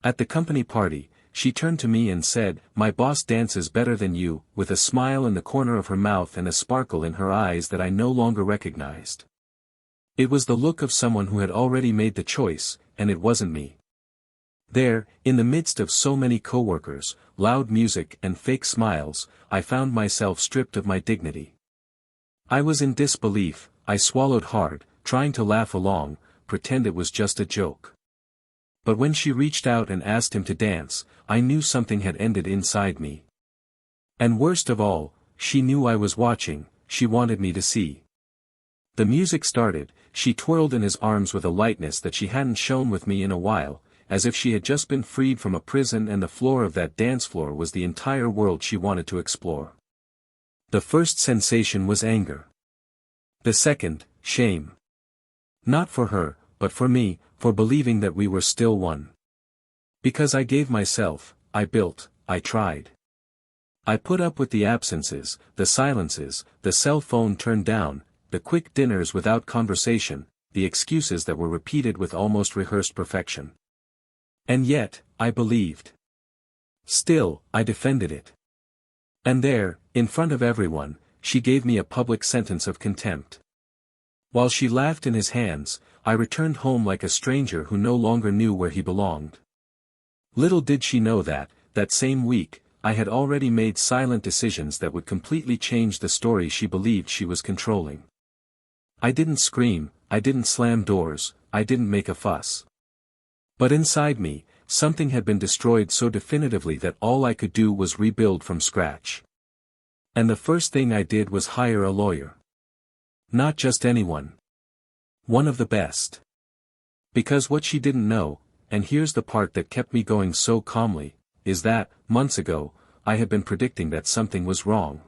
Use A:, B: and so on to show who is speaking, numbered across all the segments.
A: At the company party, she turned to me and said, "My boss dances better than you," with a smile in the corner of her mouth and a sparkle in her eyes that I no longer recognized. It was the look of someone who had already made the choice, and it wasn't me. There, in the midst of so many coworkers, loud music and fake smiles, I found myself stripped of my dignity. I was in disbelief. I swallowed hard, trying to laugh along, pretend it was just a joke. But when she reached out and asked him to dance, I knew something had ended inside me. And worst of all, she knew I was watching. She wanted me to see. The music started. She twirled in his arms with a lightness that she hadn't shown with me in a while, as if she had just been freed from a prison and the floor of that dance floor was the entire world she wanted to explore. The first sensation was anger. The second, shame. Not for her, but for me, for believing that we were still one. Because I gave myself, I built, I tried. I put up with the absences, the silences, the cell phone turned down, the quick dinners without conversation, the excuses that were repeated with almost rehearsed perfection. And yet, I believed. Still, I defended it. And there, in front of everyone, she gave me a public sentence of contempt. While she laughed in his hands, I returned home like a stranger who no longer knew where he belonged. Little did she know that same week, I had already made silent decisions that would completely change the story she believed she was controlling. I didn't scream, I didn't slam doors, I didn't make a fuss. But inside me, something had been destroyed so definitively that all I could do was rebuild from scratch. And the first thing I did was hire a lawyer. Not just anyone. One of the best. Because what she didn't know, and here's the part that kept me going so calmly, is that, months ago, I had been predicting that something was wrong.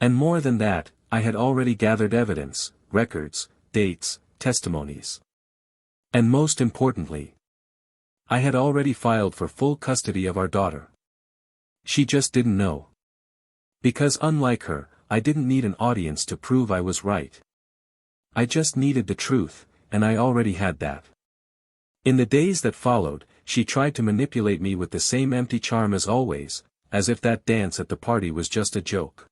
A: And more than that, I had already gathered evidence, records, dates, testimonies. And most importantly, I had already filed for full custody of our daughter. She just didn't know. Because unlike her, I didn't need an audience to prove I was right. I just needed the truth, and I already had that. In the days that followed, she tried to manipulate me with the same empty charm as always, as if that dance at the party was just a joke.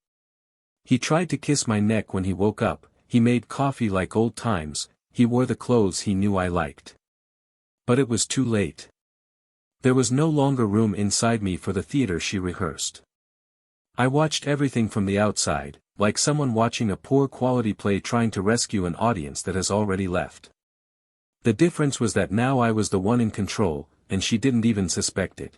A: He tried to kiss my neck when he woke up, he made coffee like old times, he wore the clothes he knew I liked. But it was too late. There was no longer room inside me for the theater she rehearsed. I watched everything from the outside, like someone watching a poor quality play trying to rescue an audience that has already left. The difference was that now I was the one in control, and she didn't even suspect it.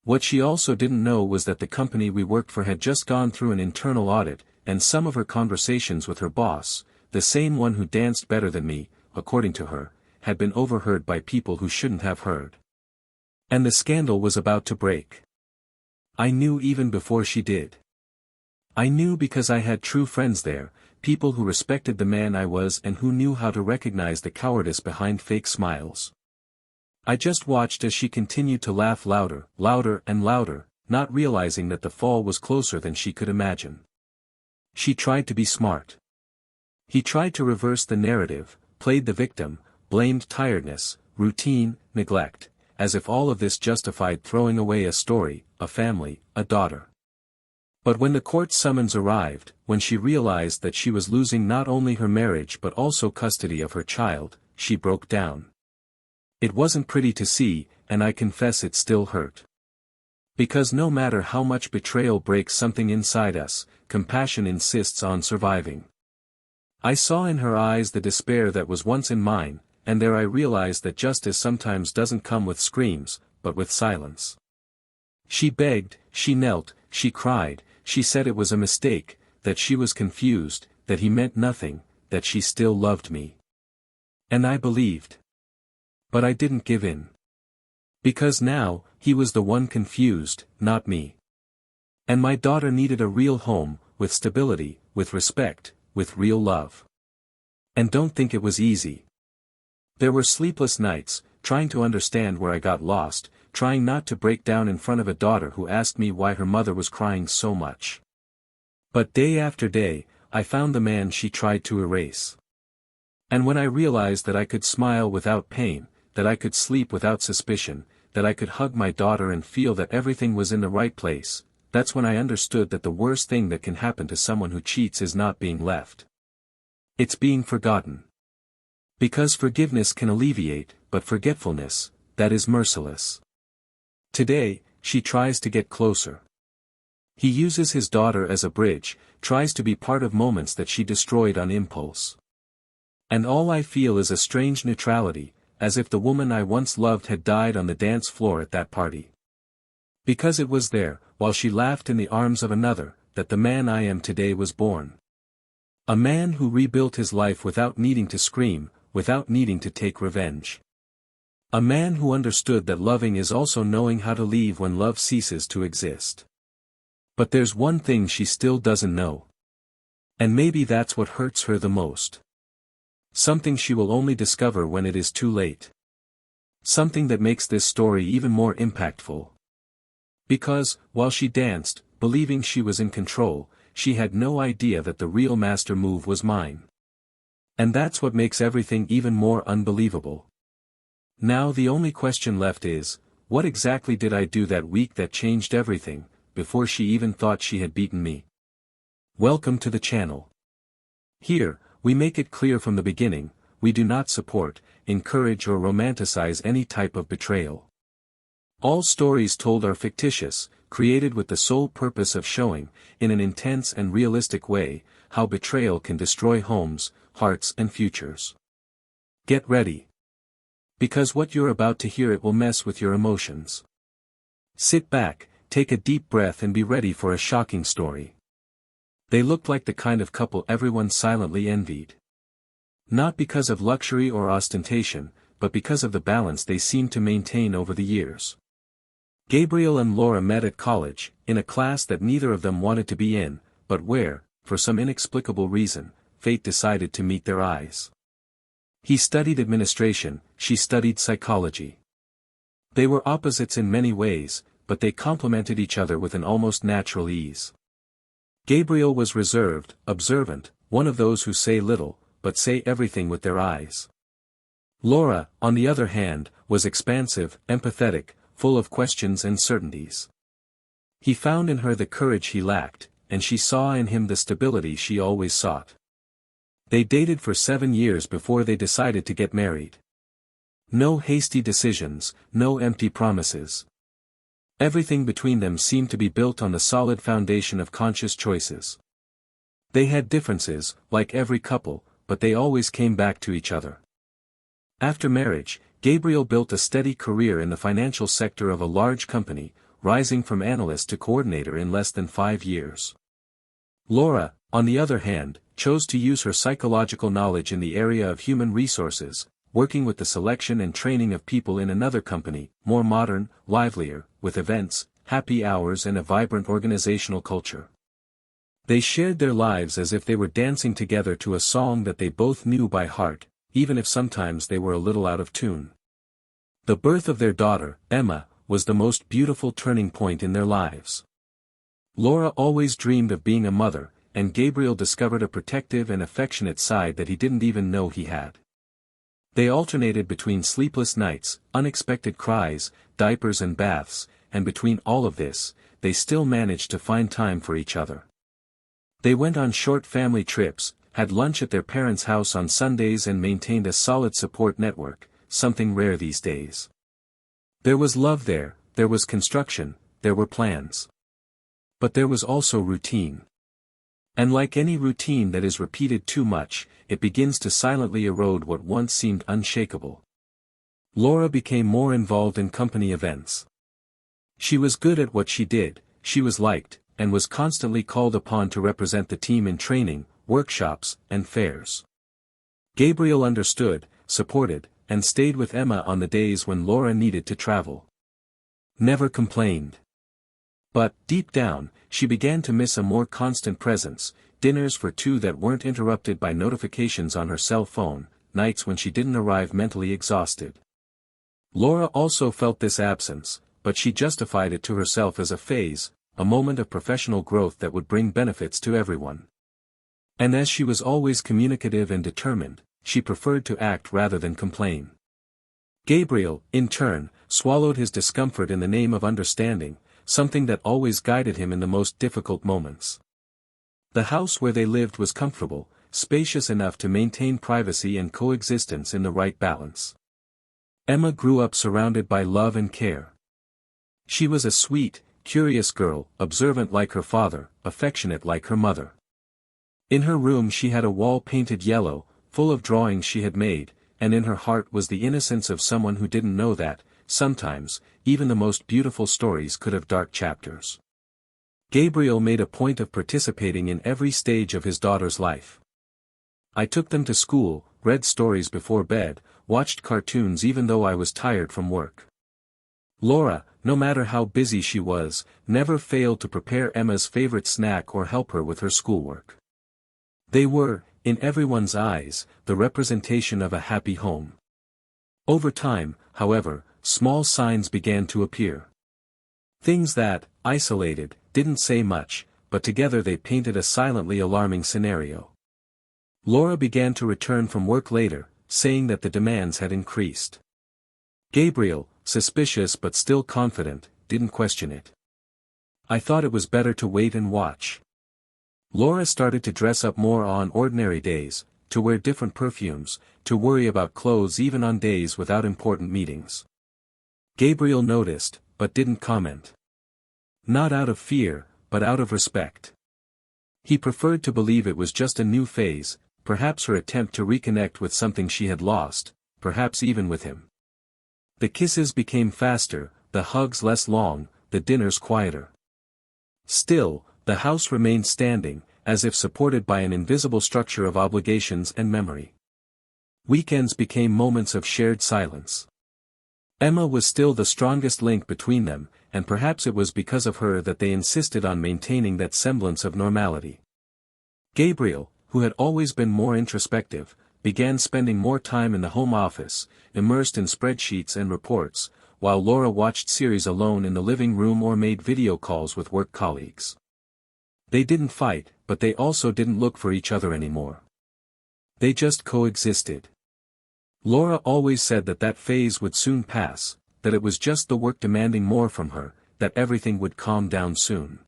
A: What she also didn't know was that the company we worked for had just gone through an internal audit, and some of her conversations with her boss, the same one who danced better than me, according to her, had been overheard by people who shouldn't have heard. And the scandal was about to break. I knew even before she did. I knew because I had true friends there, people who respected the man I was and who knew how to recognize the cowardice behind fake smiles. I just watched as she continued to laugh louder, louder and louder, not realizing that the fall was closer than she could imagine. She tried to be smart. He tried to reverse the narrative, played the victim, blamed tiredness, routine, neglect, as if all of this justified throwing away a story, a family, a daughter. But when the court summons arrived, when she realized that she was losing not only her marriage but also custody of her child, she broke down. It wasn't pretty to see, and I confess it still hurt. Because no matter how much betrayal breaks something inside us, compassion insists on surviving. I saw in her eyes the despair that was once in mine, and there I realized that justice sometimes doesn't come with screams, but with silence. She begged, she knelt, she cried, she said it was a mistake, that she was confused, that he meant nothing, that she still loved me. And I believed. But I didn't give in. Because now, he was the one confused, not me. And my daughter needed a real home, with stability, with respect, with real love. And don't think it was easy. There were sleepless nights, trying to understand where I got lost, trying not to break down in front of a daughter who asked me why her mother was crying so much. But day after day, I found the man she tried to erase. And when I realized that I could smile without pain, that I could sleep without suspicion, that I could hug my daughter and feel that everything was in the right place, that's when I understood that the worst thing that can happen to someone who cheats is not being left. It's being forgotten. Because forgiveness can alleviate, but forgetfulness, that is merciless. Today, she tries to get closer. He uses his daughter as a bridge, tries to be part of moments that she destroyed on impulse. And all I feel is a strange neutrality, as if the woman I once loved had died on the dance floor at that party. Because it was there, while she laughed in the arms of another, that the man I am today was born. A man who rebuilt his life without needing to scream, without needing to take revenge. A man who understood that loving is also knowing how to leave when love ceases to exist. But there's one thing she still doesn't know. And maybe that's what hurts her the most. Something she will only discover when it is too late. Something that makes this story even more impactful. Because, while she danced, believing she was in control, she had no idea that the real master move was mine. And that's what makes everything even more unbelievable. Now the only question left is, what exactly did I do that week that changed everything, before she even thought she had beaten me? Welcome to the channel. Here, we make it clear from the beginning, we do not support, encourage or romanticize any type of betrayal. All stories told are fictitious, created with the sole purpose of showing, in an intense and realistic way, how betrayal can destroy homes, hearts and futures. Get ready. Because what you're about to hear it will mess with your emotions. Sit back, take a deep breath and be ready for a shocking story. They looked like the kind of couple everyone silently envied. Not because of luxury or ostentation, but because of the balance they seemed to maintain over the years. Gabriel and Laura met at college, in a class that neither of them wanted to be in, but where, for some inexplicable reason, fate decided to meet their eyes. He studied administration, she studied psychology. They were opposites in many ways, but they complemented each other with an almost natural ease. Gabriel was reserved, observant, one of those who say little, but say everything with their eyes. Laura, on the other hand, was expansive, empathetic, full of questions and certainties. He found in her the courage he lacked, and she saw in him the stability she always sought. They dated for 7 years before they decided to get married. No hasty decisions, no empty promises. Everything between them seemed to be built on the solid foundation of conscious choices. They had differences, like every couple, but they always came back to each other. After marriage, Gabriel built a steady career in the financial sector of a large company, rising from analyst to coordinator in less than 5 years. Laura, on the other hand, chose to use her psychological knowledge in the area of human resources, working with the selection and training of people in another company, more modern, livelier, with events, happy hours and a vibrant organizational culture. They shared their lives as if they were dancing together to a song that they both knew by heart, even if sometimes they were a little out of tune. The birth of their daughter, Emma, was the most beautiful turning point in their lives. Laura always dreamed of being a mother, and Gabriel discovered a protective and affectionate side that he didn't even know he had. They alternated between sleepless nights, unexpected cries, diapers and baths, and between all of this, they still managed to find time for each other. They went on short family trips, had lunch at their parents' house on Sundays and maintained a solid support network, something rare these days. There was love there was construction, there were plans. But there was also routine. And like any routine that is repeated too much, it begins to silently erode what once seemed unshakable. Laura became more involved in company events. She was good at what she did, she was liked, and was constantly called upon to represent the team in training, workshops, and fairs. Gabriel understood, supported, and stayed with Emma on the days when Laura needed to travel. Never complained. But, deep down, she began to miss a more constant presence, dinners for two that weren't interrupted by notifications on her cell phone, nights when she didn't arrive mentally exhausted. Laura also felt this absence, but she justified it to herself as a phase, a moment of professional growth that would bring benefits to everyone. And as she was always communicative and determined, she preferred to act rather than complain. Gabriel, in turn, swallowed his discomfort in the name of understanding, something that always guided him in the most difficult moments. The house where they lived was comfortable, spacious enough to maintain privacy and coexistence in the right balance. Emma grew up surrounded by love and care. She was a sweet, curious girl, observant like her father, affectionate like her mother. In her room she had a wall painted yellow, full of drawings she had made, and in her heart was the innocence of someone who didn't know that, sometimes, even the most beautiful stories could have dark chapters. Gabriel made a point of participating in every stage of his daughter's life. I took them to school, read stories before bed, watched cartoons even though I was tired from work. Laura, no matter how busy she was, never failed to prepare Emma's favorite snack or help her with her schoolwork. They were, in everyone's eyes, the representation of a happy home. Over time, however, small signs began to appear. Things that, isolated, didn't say much, but together they painted a silently alarming scenario. Laura began to return from work later, saying that the demands had increased. Gabriel, suspicious but still confident, didn't question it. I thought it was better to wait and watch. Laura started to dress up more on ordinary days, to wear different perfumes, to worry about clothes even on days without important meetings. Gabriel noticed, but didn't comment. Not out of fear, but out of respect. He preferred to believe it was just a new phase, perhaps her attempt to reconnect with something she had lost, perhaps even with him. The kisses became faster, the hugs less long, the dinners quieter. Still, the house remained standing, as if supported by an invisible structure of obligations and memory. Weekends became moments of shared silence. Emma was still the strongest link between them, and perhaps it was because of her that they insisted on maintaining that semblance of normality. Gabriel, who had always been more introspective, began spending more time in the home office, immersed in spreadsheets and reports, while Laura watched series alone in the living room or made video calls with work colleagues. They didn't fight, but they also didn't look for each other anymore. They just coexisted. Laura always said that phase would soon pass, that it was just the work demanding more from her, that everything would calm down soon.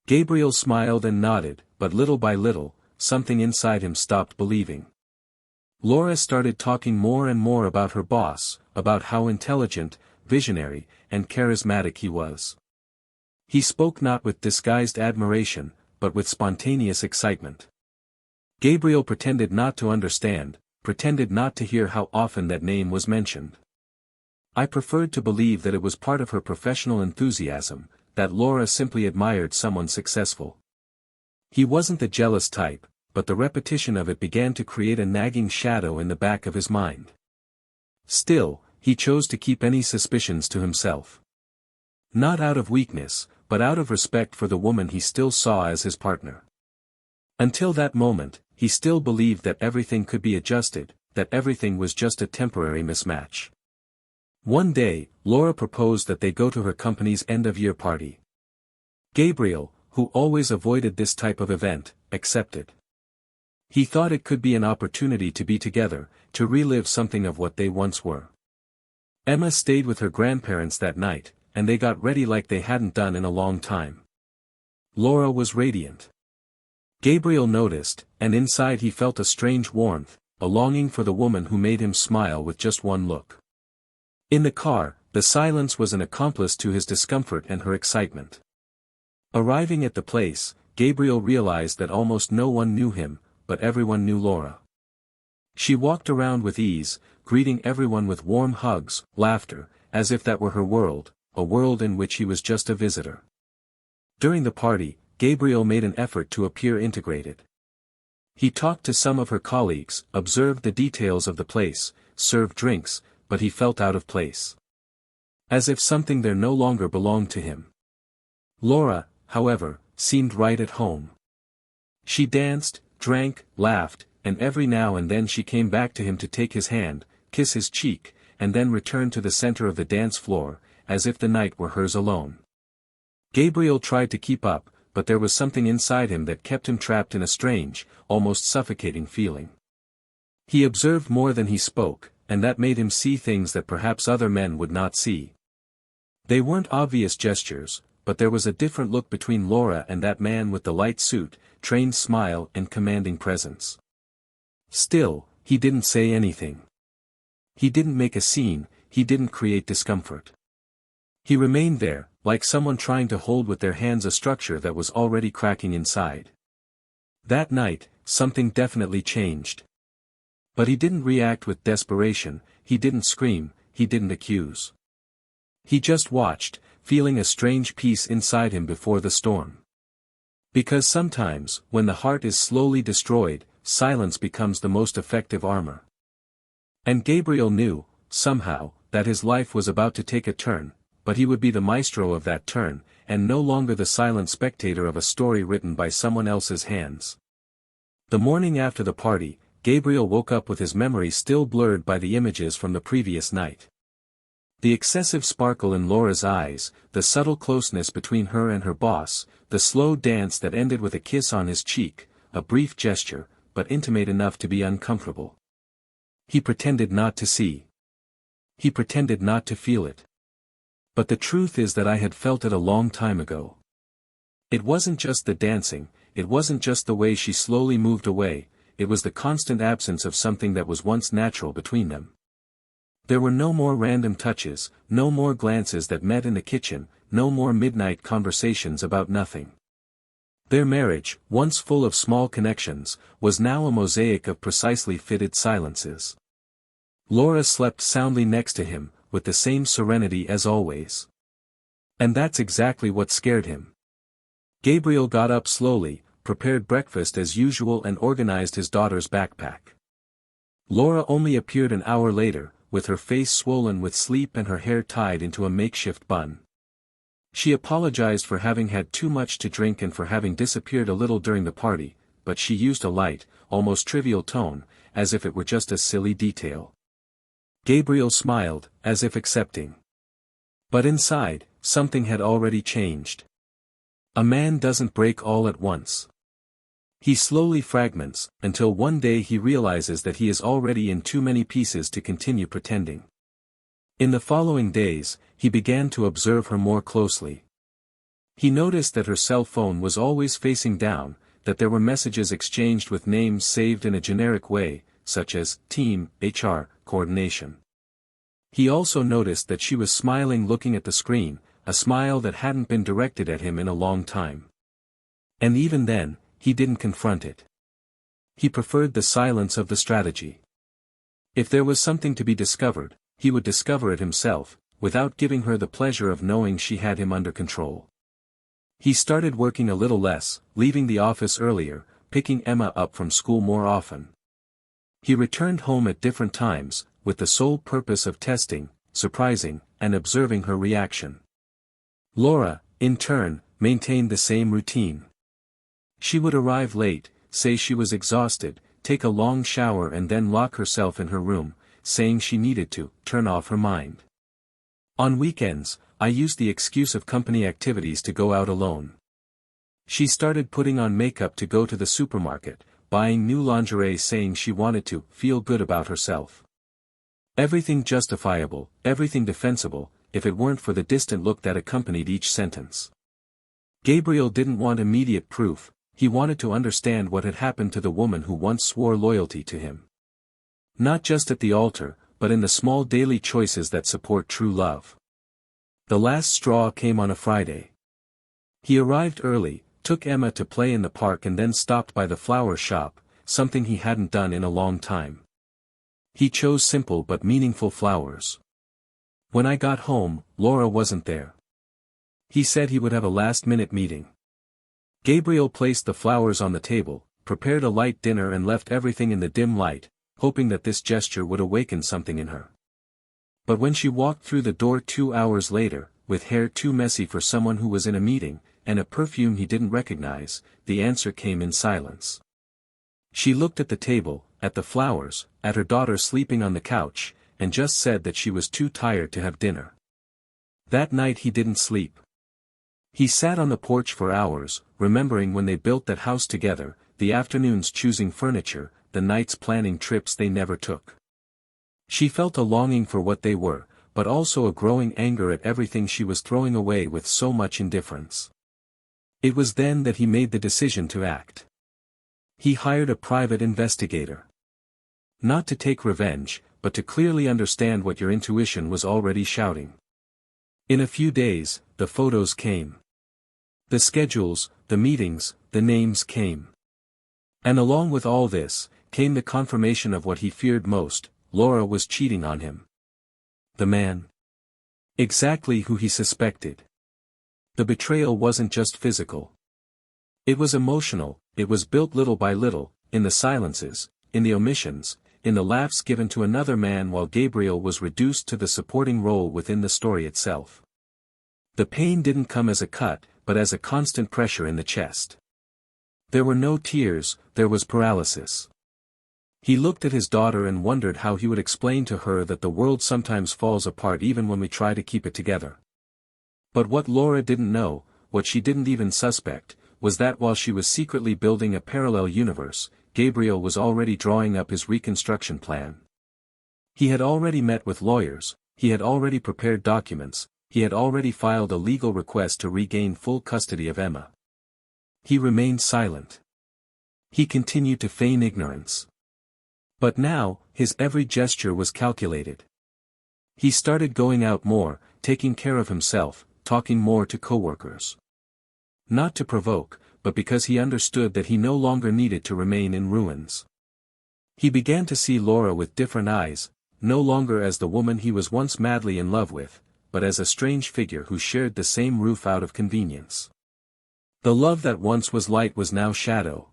A: Gabriel smiled and nodded, but little by little, something inside him stopped believing. Laura started talking more and more about her boss, about how intelligent, visionary, and charismatic he was. He spoke not with disguised admiration, but with spontaneous excitement. Gabriel pretended not to understand, pretended not to hear how often that name was mentioned. I preferred to believe that it was part of her professional enthusiasm, that Laura simply admired someone successful. He wasn't the jealous type, but the repetition of it began to create a nagging shadow in the back of his mind. Still, he chose to keep any suspicions to himself. Not out of weakness, but out of respect for the woman he still saw as his partner. Until that moment, he still believed that everything could be adjusted, that everything was just a temporary mismatch. One day, Laura proposed that they go to her company's end-of-year party. Gabriel, who always avoided this type of event, accepted. He thought it could be an opportunity to be together, to relive something of what they once were. Emma stayed with her grandparents that night, and they got ready like they hadn't done in a long time. Laura was radiant. Gabriel noticed, and inside he felt a strange warmth, a longing for the woman who made him smile with just one look. In the car, the silence was an accomplice to his discomfort and her excitement. Arriving at the place, Gabriel realized that almost no one knew him, but everyone knew Laura. She walked around with ease, greeting everyone with warm hugs, laughter, as if that were her world, a world in which he was just a visitor. During the party, Gabriel made an effort to appear integrated. He talked to some of her colleagues, observed the details of the place, served drinks, but he felt out of place. As if something there no longer belonged to him. Laura, however, seemed right at home. She danced, drank, laughed, and every now and then she came back to him to take his hand, kiss his cheek, and then return to the center of the dance floor, as if the night were hers alone. Gabriel tried to keep up, but there was something inside him that kept him trapped in a strange, almost suffocating feeling. He observed more than he spoke, and that made him see things that perhaps other men would not see. They weren't obvious gestures, but there was a different look between Laura and that man with the light suit, trained smile and commanding presence. Still, he didn't say anything. He didn't make a scene, he didn't create discomfort. He remained there, like someone trying to hold with their hands a structure that was already cracking inside. That night, something definitely changed. But he didn't react with desperation, he didn't scream, he didn't accuse. He just watched, feeling a strange peace inside him before the storm. Because sometimes, when the heart is slowly destroyed, silence becomes the most effective armor. And Gabriel knew, somehow, that his life was about to take a turn, but he would be the maestro of that turn, and no longer the silent spectator of a story written by someone else's hands. The morning after the party, Gabriel woke up with his memory still blurred by the images from the previous night. The excessive sparkle in Laura's eyes, the subtle closeness between her and her boss, the slow dance that ended with a kiss on his cheek, a brief gesture, but intimate enough to be uncomfortable. He pretended not to see. He pretended not to feel it. But the truth is that I had felt it a long time ago. It wasn't just the dancing, it wasn't just the way she slowly moved away, it was the constant absence of something that was once natural between them. There were no more random touches, no more glances that met in the kitchen, no more midnight conversations about nothing. Their marriage, once full of small connections, was now a mosaic of precisely fitted silences. Laura slept soundly next to him, with the same serenity as always. And that's exactly what scared him. Gabriel got up slowly, prepared breakfast as usual and organized his daughter's backpack. Laura only appeared an hour later, with her face swollen with sleep and her hair tied into a makeshift bun. She apologized for having had too much to drink and for having disappeared a little during the party, but she used a light, almost trivial tone, as if it were just a silly detail. Gabriel smiled, as if accepting. But inside, something had already changed. A man doesn't break all at once. He slowly fragments, until one day he realizes that he is already in too many pieces to continue pretending. In the following days, he began to observe her more closely. He noticed that her cell phone was always facing down, that there were messages exchanged with names saved in a generic way, such as team, HR, coordination. He also noticed that she was smiling looking at the screen, a smile that hadn't been directed at him in a long time. And even then, he didn't confront it. He preferred the silence of the strategy. If there was something to be discovered, he would discover it himself, without giving her the pleasure of knowing she had him under control. He started working a little less, leaving the office earlier, picking Emma up from school more often. He returned home at different times, with the sole purpose of testing, surprising, and observing her reaction. Laura, in turn, maintained the same routine. She would arrive late, say she was exhausted, take a long shower and then lock herself in her room, saying she needed to turn off her mind. On weekends, I used the excuse of company activities to go out alone. She started putting on makeup to go to the supermarket, buying new lingerie saying she wanted to feel good about herself. Everything justifiable, everything defensible, if it weren't for the distant look that accompanied each sentence. Gabriel didn't want immediate proof, he wanted to understand what had happened to the woman who once swore loyalty to him. Not just at the altar, but in the small daily choices that support true love. The last straw came on a Friday. He arrived early, took Emma to play in the park and then stopped by the flower shop, something he hadn't done in a long time. He chose simple but meaningful flowers. When I got home, Laura wasn't there. He said he would have a last-minute meeting. Gabriel placed the flowers on the table, prepared a light dinner and left everything in the dim light, hoping that this gesture would awaken something in her. But when she walked through the door 2 hours later, with hair too messy for someone who was in a meeting, and a perfume he didn't recognize, the answer came in silence. She looked at the table, at the flowers, at her daughter sleeping on the couch, and just said that she was too tired to have dinner. That night he didn't sleep. He sat on the porch for hours, remembering when they built that house together, the afternoons choosing furniture, the nights planning trips they never took. She felt a longing for what they were, but also a growing anger at everything she was throwing away with so much indifference. It was then that he made the decision to act. He hired a private investigator. Not to take revenge, but to clearly understand what your intuition was already shouting. In a few days, the photos came. The schedules, the meetings, the names came. And along with all this, came the confirmation of what he feared most: Laura was cheating on him. The man. Exactly who he suspected. The betrayal wasn't just physical. It was emotional. It was built little by little, in the silences, in the omissions, in the laughs given to another man while Gabriel was reduced to the supporting role within the story itself. The pain didn't come as a cut, but as a constant pressure in the chest. There were no tears, there was paralysis. He looked at his daughter and wondered how he would explain to her that the world sometimes falls apart even when we try to keep it together. But what Laura didn't know, what she didn't even suspect, was that while she was secretly building a parallel universe, Gabriel was already drawing up his reconstruction plan. He had already met with lawyers, he had already prepared documents, he had already filed a legal request to regain full custody of Emma. He remained silent. He continued to feign ignorance. But now, his every gesture was calculated. He started going out more, taking care of himself, talking more to coworkers. Not to provoke, but because he understood that he no longer needed to remain in ruins. He began to see Laura with different eyes, no longer as the woman he was once madly in love with, but as a strange figure who shared the same roof out of convenience. The love that once was light was now shadow.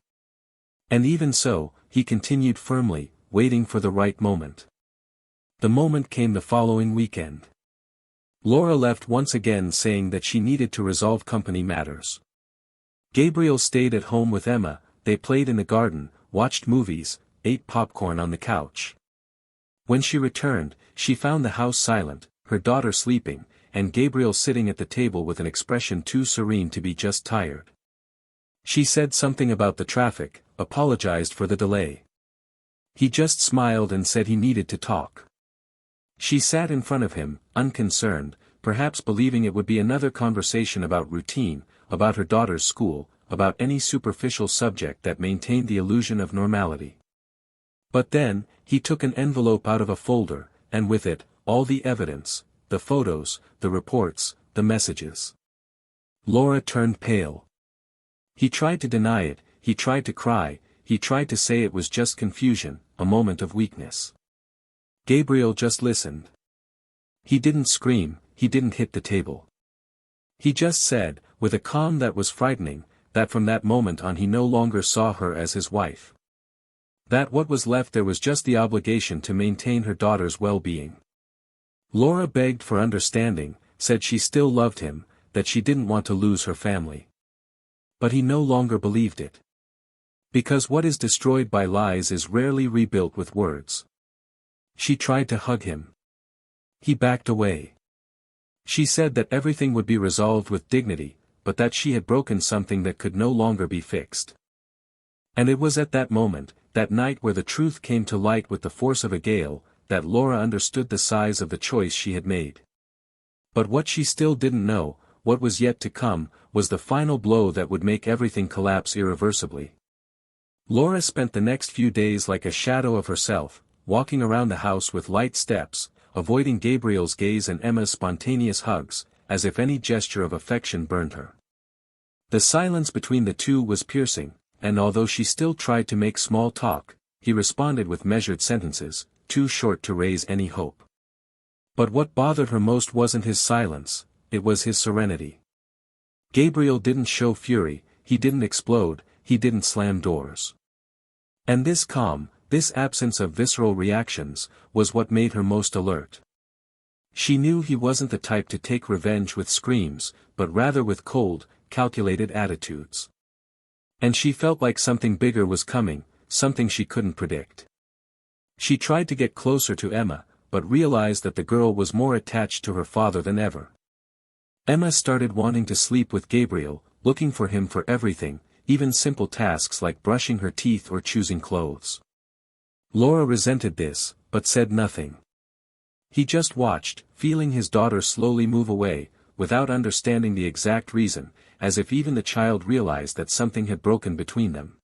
A: And even so, he continued firmly, waiting for the right moment. The moment came the following weekend. Laura left once again saying that she needed to resolve company matters. Gabriel stayed at home with Emma, they played in the garden, watched movies, ate popcorn on the couch. When she returned, she found the house silent, her daughter sleeping, and Gabriel sitting at the table with an expression too serene to be just tired. She said something about the traffic, apologized for the delay. He just smiled and said he needed to talk. She sat in front of him, unconcerned, perhaps believing it would be another conversation about routine, about her daughter's school, about any superficial subject that maintained the illusion of normality. But then, he took an envelope out of a folder, and with it, all the evidence, the photos, the reports, the messages. Laura turned pale. He tried to deny it, he tried to cry, he tried to say it was just confusion, a moment of weakness. Gabriel just listened. He didn't scream, he didn't hit the table. He just said, with a calm that was frightening, that from that moment on he no longer saw her as his wife. That what was left there was just the obligation to maintain her daughter's well-being. Laura begged for understanding, said she still loved him, that she didn't want to lose her family. But he no longer believed it. Because what is destroyed by lies is rarely rebuilt with words. She tried to hug him. He backed away. She said that everything would be resolved with dignity, but that she had broken something that could no longer be fixed. And it was at that moment, that night where the truth came to light with the force of a gale, that Laura understood the size of the choice she had made. But what she still didn't know, what was yet to come, was the final blow that would make everything collapse irreversibly. Laura spent the next few days like a shadow of herself, walking around the house with light steps, avoiding Gabriel's gaze and Emma's spontaneous hugs, as if any gesture of affection burned her. The silence between the two was piercing, and although she still tried to make small talk, he responded with measured sentences, too short to raise any hope. But what bothered her most wasn't his silence, it was his serenity. Gabriel didn't show fury, he didn't explode, he didn't slam doors. And this calm, this absence of visceral reactions, was what made her most alert. She knew he wasn't the type to take revenge with screams, but rather with cold, calculated attitudes. And she felt like something bigger was coming, something she couldn't predict. She tried to get closer to Emma, but realized that the girl was more attached to her father than ever. Emma started wanting to sleep with Gabriel, looking for him for everything, even simple tasks like brushing her teeth or choosing clothes. Laura resented this, but said nothing. He just watched, feeling his daughter slowly move away, without understanding the exact reason, as if even the child realized that something had broken between them.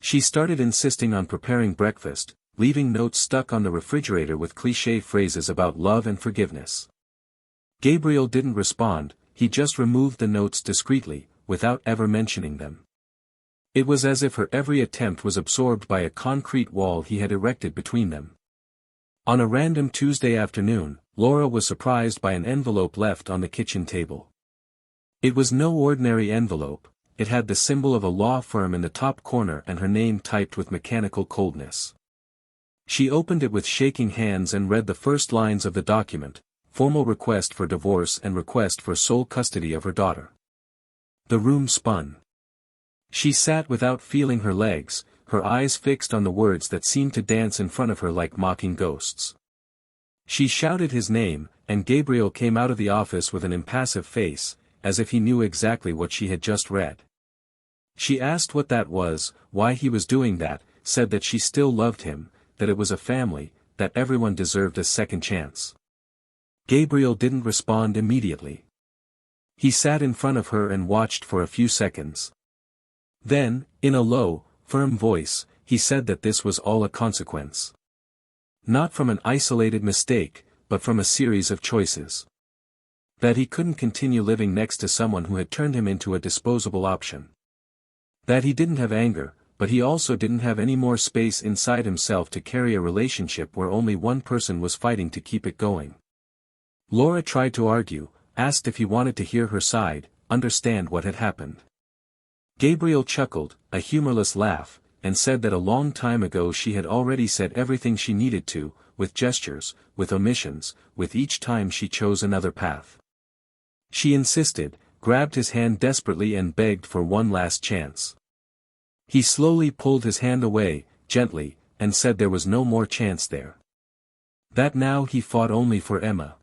A: She started insisting on preparing breakfast, leaving notes stuck on the refrigerator with cliché phrases about love and forgiveness. Gabriel didn't respond, he just removed the notes discreetly, without ever mentioning them. It was as if her every attempt was absorbed by a concrete wall he had erected between them. On a random Tuesday afternoon, Laura was surprised by an envelope left on the kitchen table. It was no ordinary envelope, it had the symbol of a law firm in the top corner and her name typed with mechanical coldness. She opened it with shaking hands and read the first lines of the document: formal request for divorce and request for sole custody of her daughter. The room spun. She sat without feeling her legs, her eyes fixed on the words that seemed to dance in front of her like mocking ghosts. She shouted his name, and Gabriel came out of the office with an impassive face, as if he knew exactly what she had just read. She asked what that was, why he was doing that, said that she still loved him, that it was a family, that everyone deserved a second chance. Gabriel didn't respond immediately. He sat in front of her and watched for a few seconds. Then, in a low, firm voice, he said that this was all a consequence. Not from an isolated mistake, but from a series of choices. That he couldn't continue living next to someone who had turned him into a disposable option. That he didn't have anger, but he also didn't have any more space inside himself to carry a relationship where only one person was fighting to keep it going. Laura tried to argue, asked if he wanted to hear her side, understand what had happened. Gabriel chuckled, a humorless laugh, and said that a long time ago she had already said everything she needed to, with gestures, with omissions, with each time she chose another path. She insisted, grabbed his hand desperately and begged for one last chance. He slowly pulled his hand away, gently, and said there was no more chance there. That now he fought only for Emma.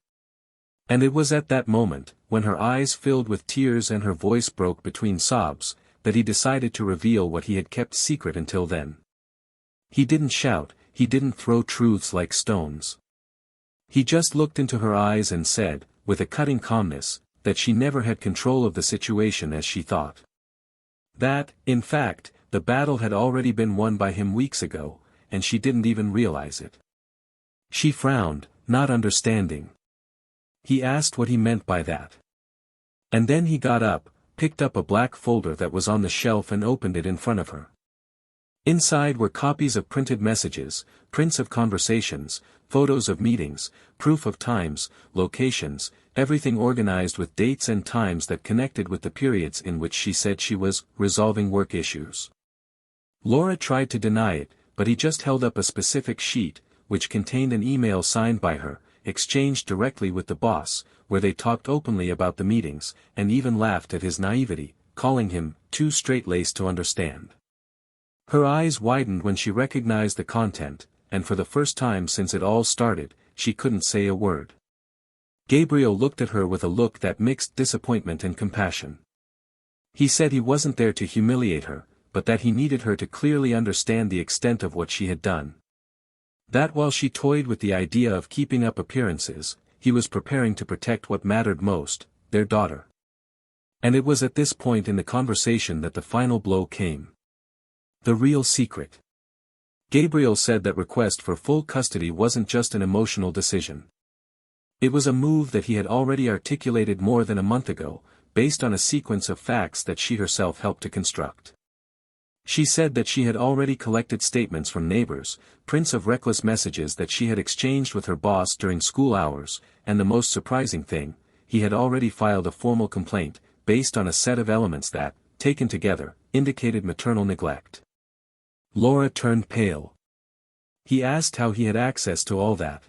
A: And it was at that moment, when her eyes filled with tears and her voice broke between sobs, that he decided to reveal what he had kept secret until then. He didn't shout, he didn't throw truths like stones. He just looked into her eyes and said, with a cutting calmness, that she never had control of the situation as she thought. That, in fact, the battle had already been won by him weeks ago, and she didn't even realize it. She frowned, not understanding. He asked what he meant by that. And then he got up, picked up a black folder that was on the shelf and opened it in front of her. Inside were copies of printed messages, prints of conversations, photos of meetings, proof of times, locations, everything organized with dates and times that connected with the periods in which she said she was resolving work issues. Laura tried to deny it, but he just held up a specific sheet, which contained an email signed by her, exchanged directly with the boss, where they talked openly about the meetings, and even laughed at his naivety, calling him too straight-laced to understand. Her eyes widened when she recognized the content, and for the first time since it all started, she couldn't say a word. Gabriel looked at her with a look that mixed disappointment and compassion. He said he wasn't there to humiliate her, but that he needed her to clearly understand the extent of what she had done. That while she toyed with the idea of keeping up appearances, he was preparing to protect what mattered most, their daughter. And it was at this point in the conversation that the final blow came. The real secret. Gabriel said that request for full custody wasn't just an emotional decision. It was a move that he had already articulated more than a month ago, based on a sequence of facts that she herself helped to construct. She said that she had already collected statements from neighbors, prints of reckless messages that she had exchanged with her boss during school hours, and the most surprising thing, he had already filed a formal complaint, based on a set of elements that, taken together, indicated maternal neglect. Laura turned pale. He asked how he had access to all that.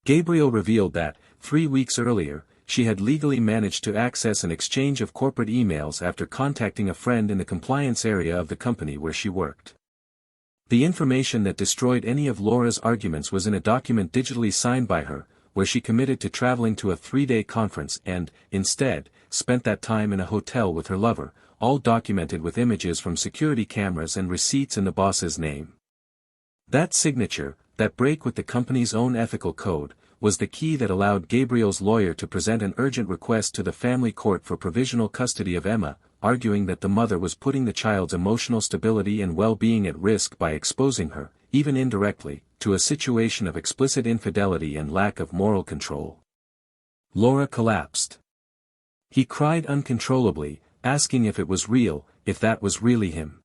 A: Gabriel revealed that, 3 weeks earlier, she had legally managed to access an exchange of corporate emails after contacting a friend in the compliance area of the company where she worked. The information that destroyed any of Laura's arguments was in a document digitally signed by her, where she committed to traveling to a 3-day conference and, instead, spent that time in a hotel with her lover, all documented with images from security cameras and receipts in the boss's name. That signature, that break with the company's own ethical code, was the key that allowed Gabriel's lawyer to present an urgent request to the family court for provisional custody of Emma, arguing that the mother was putting the child's emotional stability and well-being at risk by exposing her, even indirectly, to a situation of explicit infidelity and lack of moral control. Laura collapsed. He cried uncontrollably, asking if it was real, if that was really him.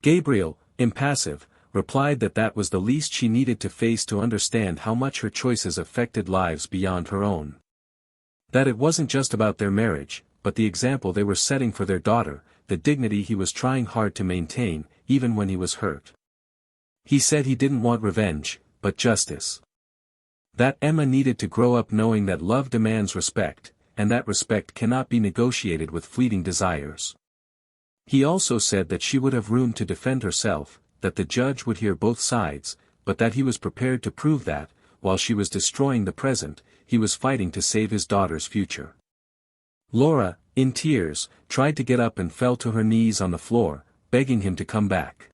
A: Gabriel, impassive, replied that that was the least she needed to face to understand how much her choices affected lives beyond her own. That it wasn't just about their marriage, but the example they were setting for their daughter, the dignity he was trying hard to maintain, even when he was hurt. He said he didn't want revenge, but justice. That Emma needed to grow up knowing that love demands respect, and that respect cannot be negotiated with fleeting desires. He also said that she would have room to defend herself, that the judge would hear both sides, but that he was prepared to prove that, while she was destroying the present, he was fighting to save his daughter's future. Laura, in tears, tried to get up and fell to her knees on the floor, begging him to come back.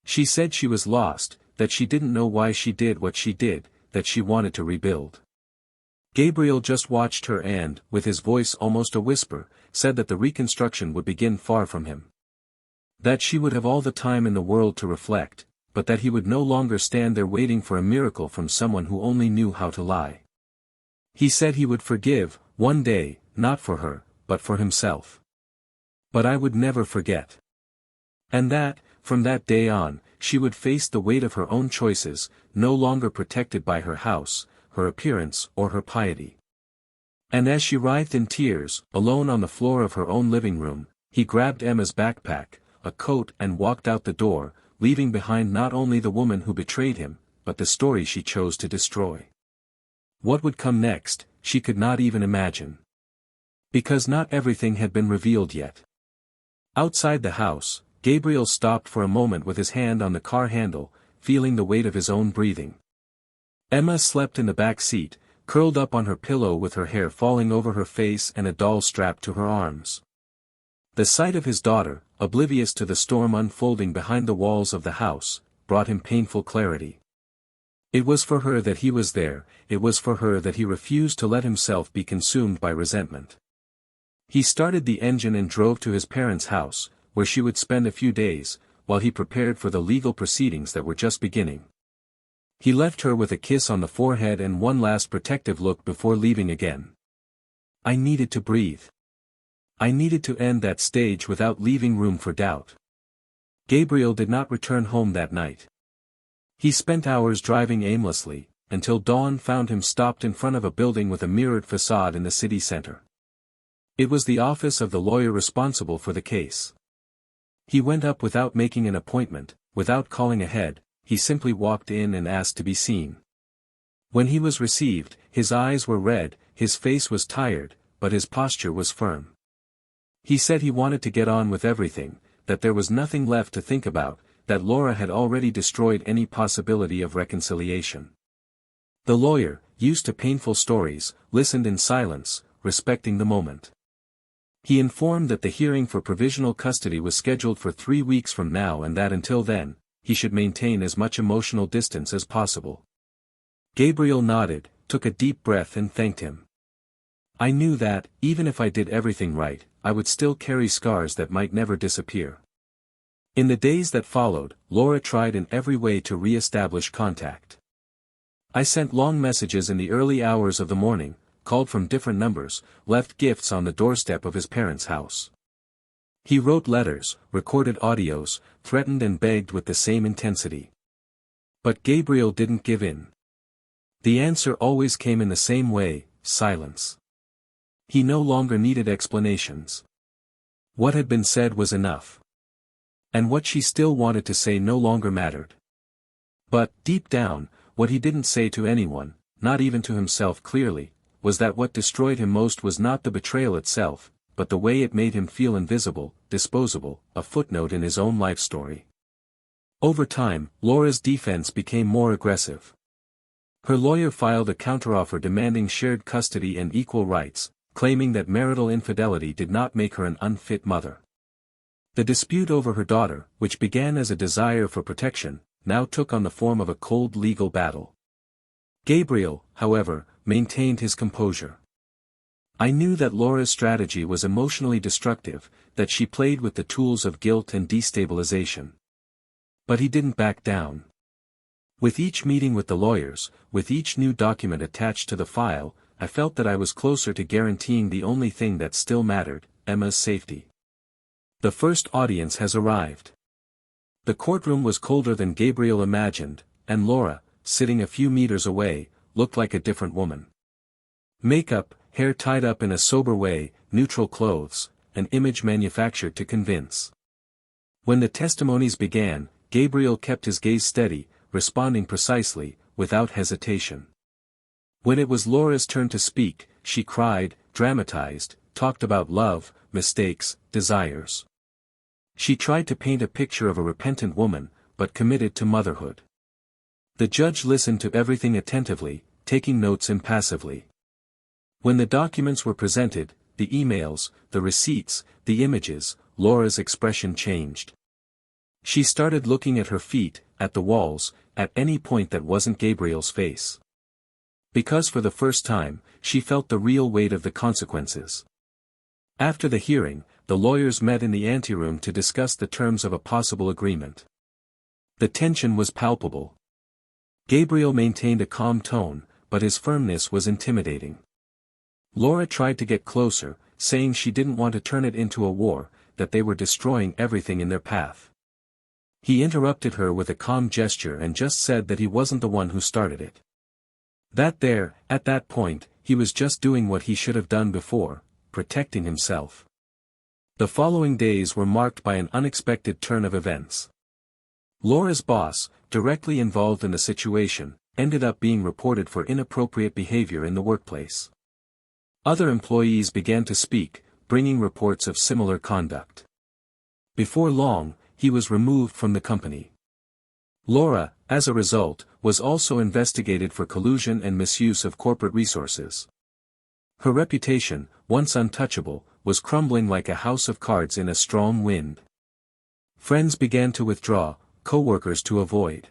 A: She said she was lost, that she didn't know why she did what she did, that she wanted to rebuild. Gabriel just watched her and, with his voice almost a whisper, said that the reconstruction would begin far from him. That she would have all the time in the world to reflect, but that he would no longer stand there waiting for a miracle from someone who only knew how to lie. He said he would forgive, one day, not for her, but for himself. But I would never forget. And that, from that day on, she would face the weight of her own choices, no longer protected by her house, her appearance or her piety. And as she writhed in tears, alone on the floor of her own living room, he grabbed Emma's backpack, a coat and walked out the door, leaving behind not only the woman who betrayed him, but the story she chose to destroy. What would come next, she could not even imagine. Because not everything had been revealed yet. Outside the house, Gabriel stopped for a moment with his hand on the car handle, feeling the weight of his own breathing. Emma slept in the back seat, curled up on her pillow with her hair falling over her face and a doll strapped to her arms. The sight of his daughter, oblivious to the storm unfolding behind the walls of the house, brought him painful clarity. It was for her that he was there, it was for her that he refused to let himself be consumed by resentment. He started the engine and drove to his parents' house, where she would spend a few days, while he prepared for the legal proceedings that were just beginning. He left her with a kiss on the forehead and one last protective look before leaving again. I needed to breathe. I needed to end that stage without leaving room for doubt. Gabriel did not return home that night. He spent hours driving aimlessly, until dawn found him stopped in front of a building with a mirrored facade in the city center. It was the office of the lawyer responsible for the case. He went up without making an appointment, without calling ahead, he simply walked in and asked to be seen. When he was received, his eyes were red, his face was tired, but his posture was firm. He said he wanted to get on with everything, that there was nothing left to think about, that Laura had already destroyed any possibility of reconciliation. The lawyer, used to painful stories, listened in silence, respecting the moment. He informed that the hearing for provisional custody was scheduled for 3 weeks from now and that until then, he should maintain as much emotional distance as possible. Gabriel nodded, took a deep breath and thanked him. I knew that, even if I did everything right, I would still carry scars that might never disappear. In the days that followed, Laura tried in every way to re-establish contact. I sent long messages in the early hours of the morning, called from different numbers, left gifts on the doorstep of his parents' house. He wrote letters, recorded audios, threatened and begged with the same intensity. But Gabriel didn't give in. The answer always came in the same way, silence. He no longer needed explanations. What had been said was enough. And what she still wanted to say no longer mattered. But, deep down, what he didn't say to anyone, not even to himself clearly, was that what destroyed him most was not the betrayal itself, but the way it made him feel invisible, disposable, a footnote in his own life story. Over time, Laura's defense became more aggressive. Her lawyer filed a counteroffer demanding shared custody and equal rights, claiming that marital infidelity did not make her an unfit mother. The dispute over her daughter, which began as a desire for protection, now took on the form of a cold legal battle. Gabriel, however, maintained his composure. I knew that Laura's strategy was emotionally destructive, that she played with the tools of guilt and destabilization. But he didn't back down. With each meeting with the lawyers, with each new document attached to the file, I felt that I was closer to guaranteeing the only thing that still mattered, Emma's safety. The first audience has arrived. The courtroom was colder than Gabriel imagined, and Laura, sitting a few meters away, looked like a different woman. Makeup, hair tied up in a sober way, neutral clothes, an image manufactured to convince. When the testimonies began, Gabriel kept his gaze steady, responding precisely, without hesitation. When it was Laura's turn to speak, she cried, dramatized, talked about love, mistakes, desires. She tried to paint a picture of a repentant woman, but committed to motherhood. The judge listened to everything attentively, taking notes impassively. When the documents were presented, the emails, the receipts, the images, Laura's expression changed. She started looking at her feet, at the walls, at any point that wasn't Gabriel's face. Because for the first time, she felt the real weight of the consequences. After the hearing, the lawyers met in the anteroom to discuss the terms of a possible agreement. The tension was palpable. Gabriel maintained a calm tone, but his firmness was intimidating. Laura tried to get closer, saying she didn't want to turn it into a war, that they were destroying everything in their path. He interrupted her with a calm gesture and just said that he wasn't the one who started it. At that point, he was just doing what he should have done before, protecting himself. The following days were marked by an unexpected turn of events. Laura's boss, directly involved in the situation, ended up being reported for inappropriate behavior in the workplace. Other employees began to speak, bringing reports of similar conduct. Before long, he was removed from the company. Laura, as a result, was also investigated for collusion and misuse of corporate resources. Her reputation, once untouchable, was crumbling like a house of cards in a strong wind. Friends began to withdraw, co-workers to avoid.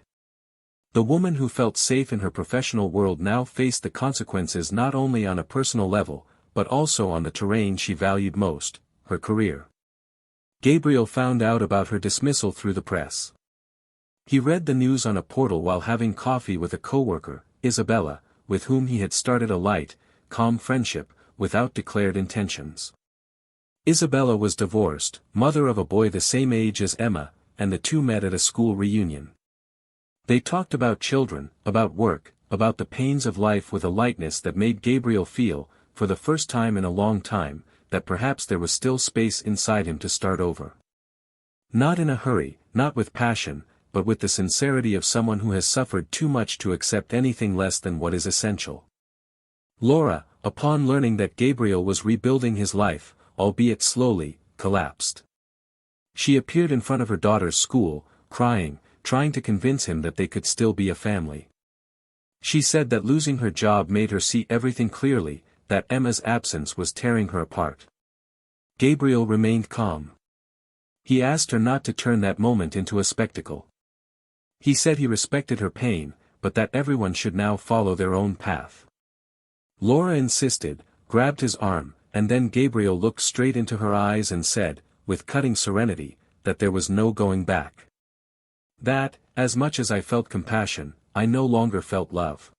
A: The woman who felt safe in her professional world now faced the consequences not only on a personal level, but also on the terrain she valued most, her career. Gabriel found out about her dismissal through the press. He read the news on a portal while having coffee with a co-worker, Isabella, with whom he had started a light, calm friendship, without declared intentions. Isabella was divorced, mother of a boy the same age as Emma, and the two met at a school reunion. They talked about children, about work, about the pains of life with a lightness that made Gabriel feel, for the first time in a long time, that perhaps there was still space inside him to start over. Not in a hurry, not with passion, but with the sincerity of someone who has suffered too much to accept anything less than what is essential. Laura, upon learning that Gabriel was rebuilding his life, albeit slowly, collapsed. She appeared in front of her daughter's school, crying, trying to convince him that they could still be a family. She said that losing her job made her see everything clearly, that Emma's absence was tearing her apart. Gabriel remained calm. He asked her not to turn that moment into a spectacle. He said he respected her pain, but that everyone should now follow their own path. Laura insisted, grabbed his arm, and then Gabriel looked straight into her eyes and said, with cutting serenity, that there was no going back. That, as much as I felt compassion, I no longer felt love.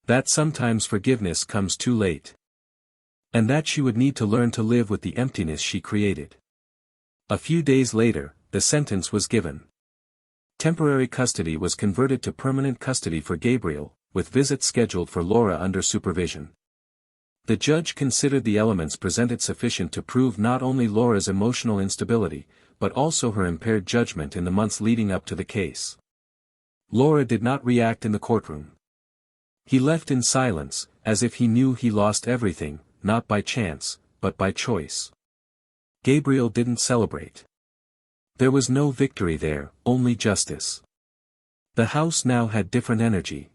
A: That sometimes forgiveness comes too late. And that she would need to learn to live with the emptiness she created. A few days later, the sentence was given. Temporary custody was converted to permanent custody for Gabriel, with visits scheduled for Laura under supervision. The judge considered the elements presented sufficient to prove not only Laura's emotional instability, but also her impaired judgment in the months leading up to the case. Laura did not react in the courtroom. He left in silence, as if he knew he lost everything, not by chance, but by choice. Gabriel didn't celebrate. There was no victory there, only justice. The house now had different energy.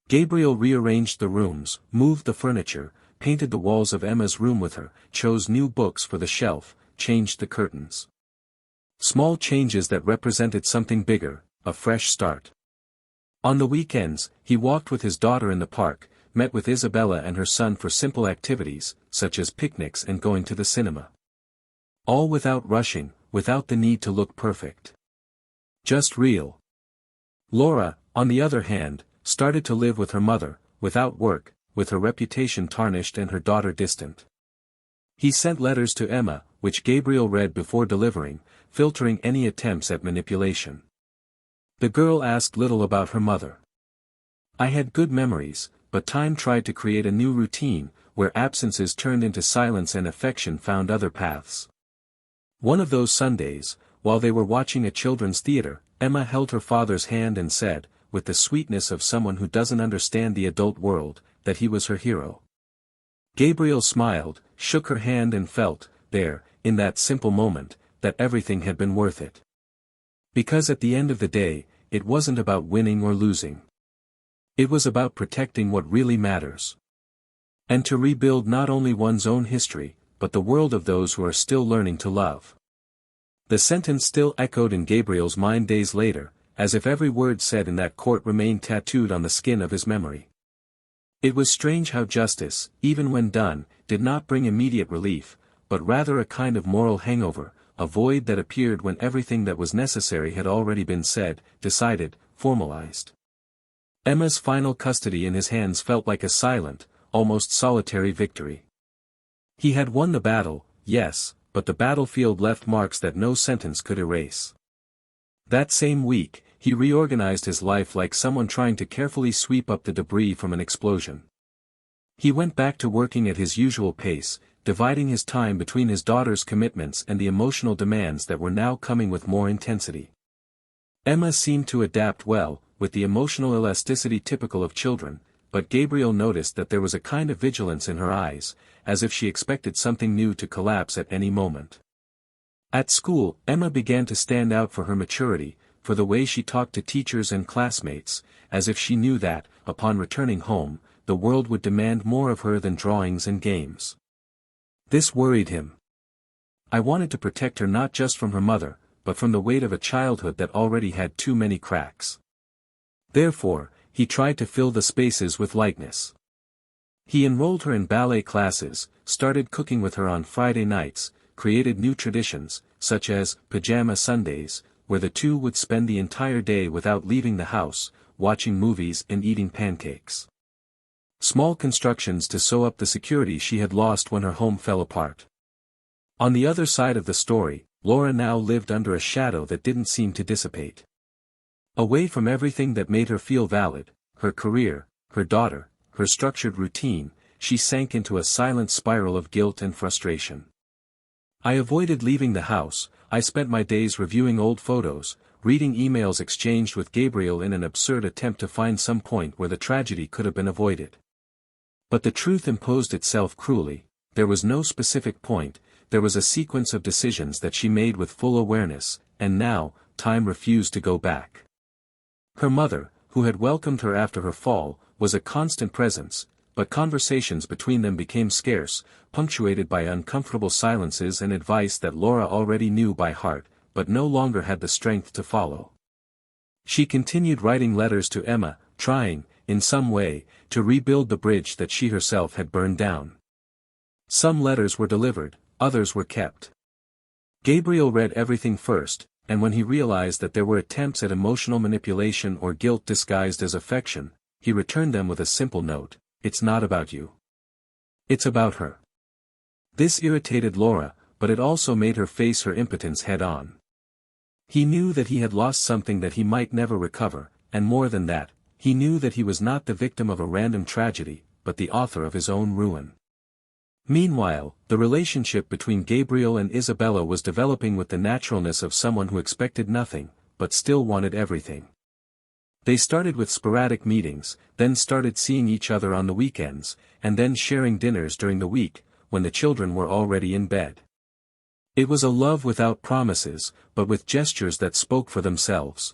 A: Gabriel rearranged the rooms, moved the furniture, painted the walls of Emma's room with her, chose new books for the shelf, changed the curtains. Small changes that represented something bigger, a fresh start. On the weekends, he walked with his daughter in the park, met with Isabella and her son for simple activities, such as picnics and going to the cinema. All without rushing, without the need to look perfect. Just real. Laura, on the other hand, started to live with her mother, without work, with her reputation tarnished and her daughter distant. He sent letters to Emma, which Gabriel read before delivering, filtering any attempts at manipulation. The girl asked little about her mother. I had good memories, but time tried to create a new routine, where absences turned into silence and affection found other paths. One of those Sundays, while they were watching a children's theater, Emma held her father's hand and said, with the sweetness of someone who doesn't understand the adult world, that he was her hero. Gabriel smiled, shook her hand and felt, there, in that simple moment, that everything had been worth it. Because at the end of the day, it wasn't about winning or losing. It was about protecting what really matters. And to rebuild not only one's own history, but the world of those who are still learning to love. The sentence still echoed in Gabriel's mind days later, as if every word said in that court remained tattooed on the skin of his memory. It was strange how justice, even when done, did not bring immediate relief, but rather a kind of moral hangover, a void that appeared when everything that was necessary had already been said, decided, formalized. Emma's final custody in his hands felt like a silent, almost solitary victory. He had won the battle, yes, but the battlefield left marks that no sentence could erase. That same week, he reorganized his life like someone trying to carefully sweep up the debris from an explosion. He went back to working at his usual pace, dividing his time between his daughter's commitments and the emotional demands that were now coming with more intensity. Emma seemed to adapt well, with the emotional elasticity typical of children, but Gabriel noticed that there was a kind of vigilance in her eyes, as if she expected something new to collapse at any moment. At school, Emma began to stand out for her maturity, for the way she talked to teachers and classmates, as if she knew that, upon returning home, the world would demand more of her than drawings and games. This worried him. I wanted to protect her not just from her mother, but from the weight of a childhood that already had too many cracks. Therefore, he tried to fill the spaces with lightness. He enrolled her in ballet classes, started cooking with her on Friday nights, created new traditions, such as pajama Sundays, where the two would spend the entire day without leaving the house, watching movies and eating pancakes. Small constructions to sew up the security she had lost when her home fell apart. On the other side of the story, Laura now lived under a shadow that didn't seem to dissipate. Away from everything that made her feel valid, her career, her daughter, her structured routine, she sank into a silent spiral of guilt and frustration. I avoided leaving the house. I spent my days reviewing old photos, reading emails exchanged with Gabriel in an absurd attempt to find some point where the tragedy could have been avoided. But the truth imposed itself cruelly. There was no specific point, there was a sequence of decisions that she made with full awareness, and now, time refused to go back. Her mother, who had welcomed her after her fall, was a constant presence, but conversations between them became scarce, punctuated by uncomfortable silences and advice that Laura already knew by heart, but no longer had the strength to follow. She continued writing letters to Emma, trying, in some way, to rebuild the bridge that she herself had burned down. Some letters were delivered, others were kept. Gabriel read everything first, and when he realized that there were attempts at emotional manipulation or guilt disguised as affection, he returned them with a simple note: "It's not about you. It's about her." This irritated Laura, but it also made her face her impotence head-on. He knew that he had lost something that he might never recover, and more than that, he knew that he was not the victim of a random tragedy, but the author of his own ruin. Meanwhile, the relationship between Gabriel and Isabella was developing with the naturalness of someone who expected nothing, but still wanted everything. They started with sporadic meetings, then started seeing each other on the weekends, and then sharing dinners during the week, when the children were already in bed. It was a love without promises, but with gestures that spoke for themselves.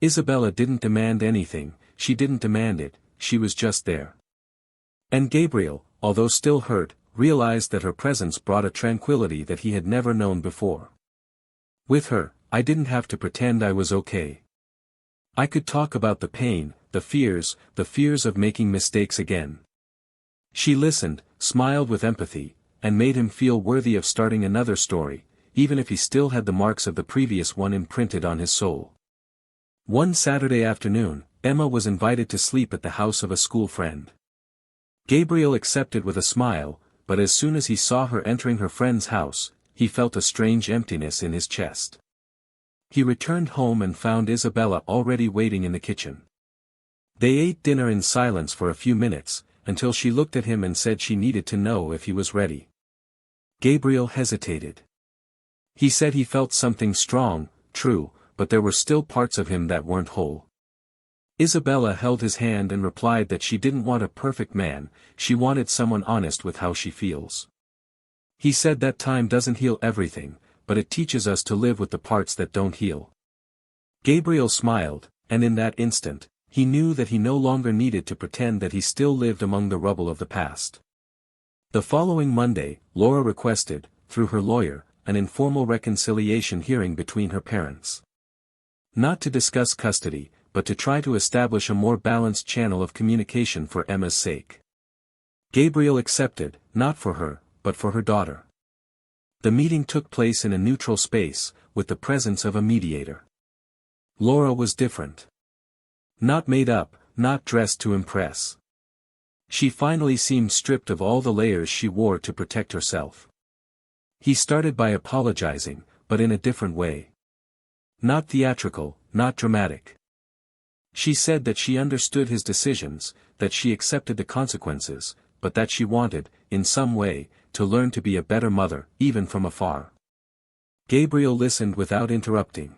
A: Isabella didn't demand anything, she didn't demand it, she was just there. And Gabriel, although still hurt, realized that her presence brought a tranquility that he had never known before. With her, I didn't have to pretend I was okay. I could talk about the pain, the fears of making mistakes again. She listened, smiled with empathy, and made him feel worthy of starting another story, even if he still had the marks of the previous one imprinted on his soul. One Saturday afternoon, Emma was invited to sleep at the house of a school friend. Gabriel accepted with a smile, but as soon as he saw her entering her friend's house, he felt a strange emptiness in his chest. He returned home and found Isabella already waiting in the kitchen. They ate dinner in silence for a few minutes, until she looked at him and said she needed to know if he was ready. Gabriel hesitated. He said he felt something strong, true, but there were still parts of him that weren't whole. Isabella held his hand and replied that she didn't want a perfect man, she wanted someone honest with how she feels. He said that time doesn't heal everything, but it teaches us to live with the parts that don't heal. Gabriel smiled, and in that instant, he knew that he no longer needed to pretend that he still lived among the rubble of the past. The following Monday, Laura requested, through her lawyer, an informal reconciliation hearing between her parents. Not to discuss custody, but to try to establish a more balanced channel of communication for Emma's sake. Gabriel accepted, not for her, but for her daughter. The meeting took place in a neutral space, with the presence of a mediator. Laura was different. Not made up, not dressed to impress. She finally seemed stripped of all the layers she wore to protect herself. He started by apologizing, but in a different way. Not theatrical, not dramatic. She said that she understood his decisions, that she accepted the consequences, but that she wanted, in some way, to learn to be a better mother, even from afar. Gabriel listened without interrupting.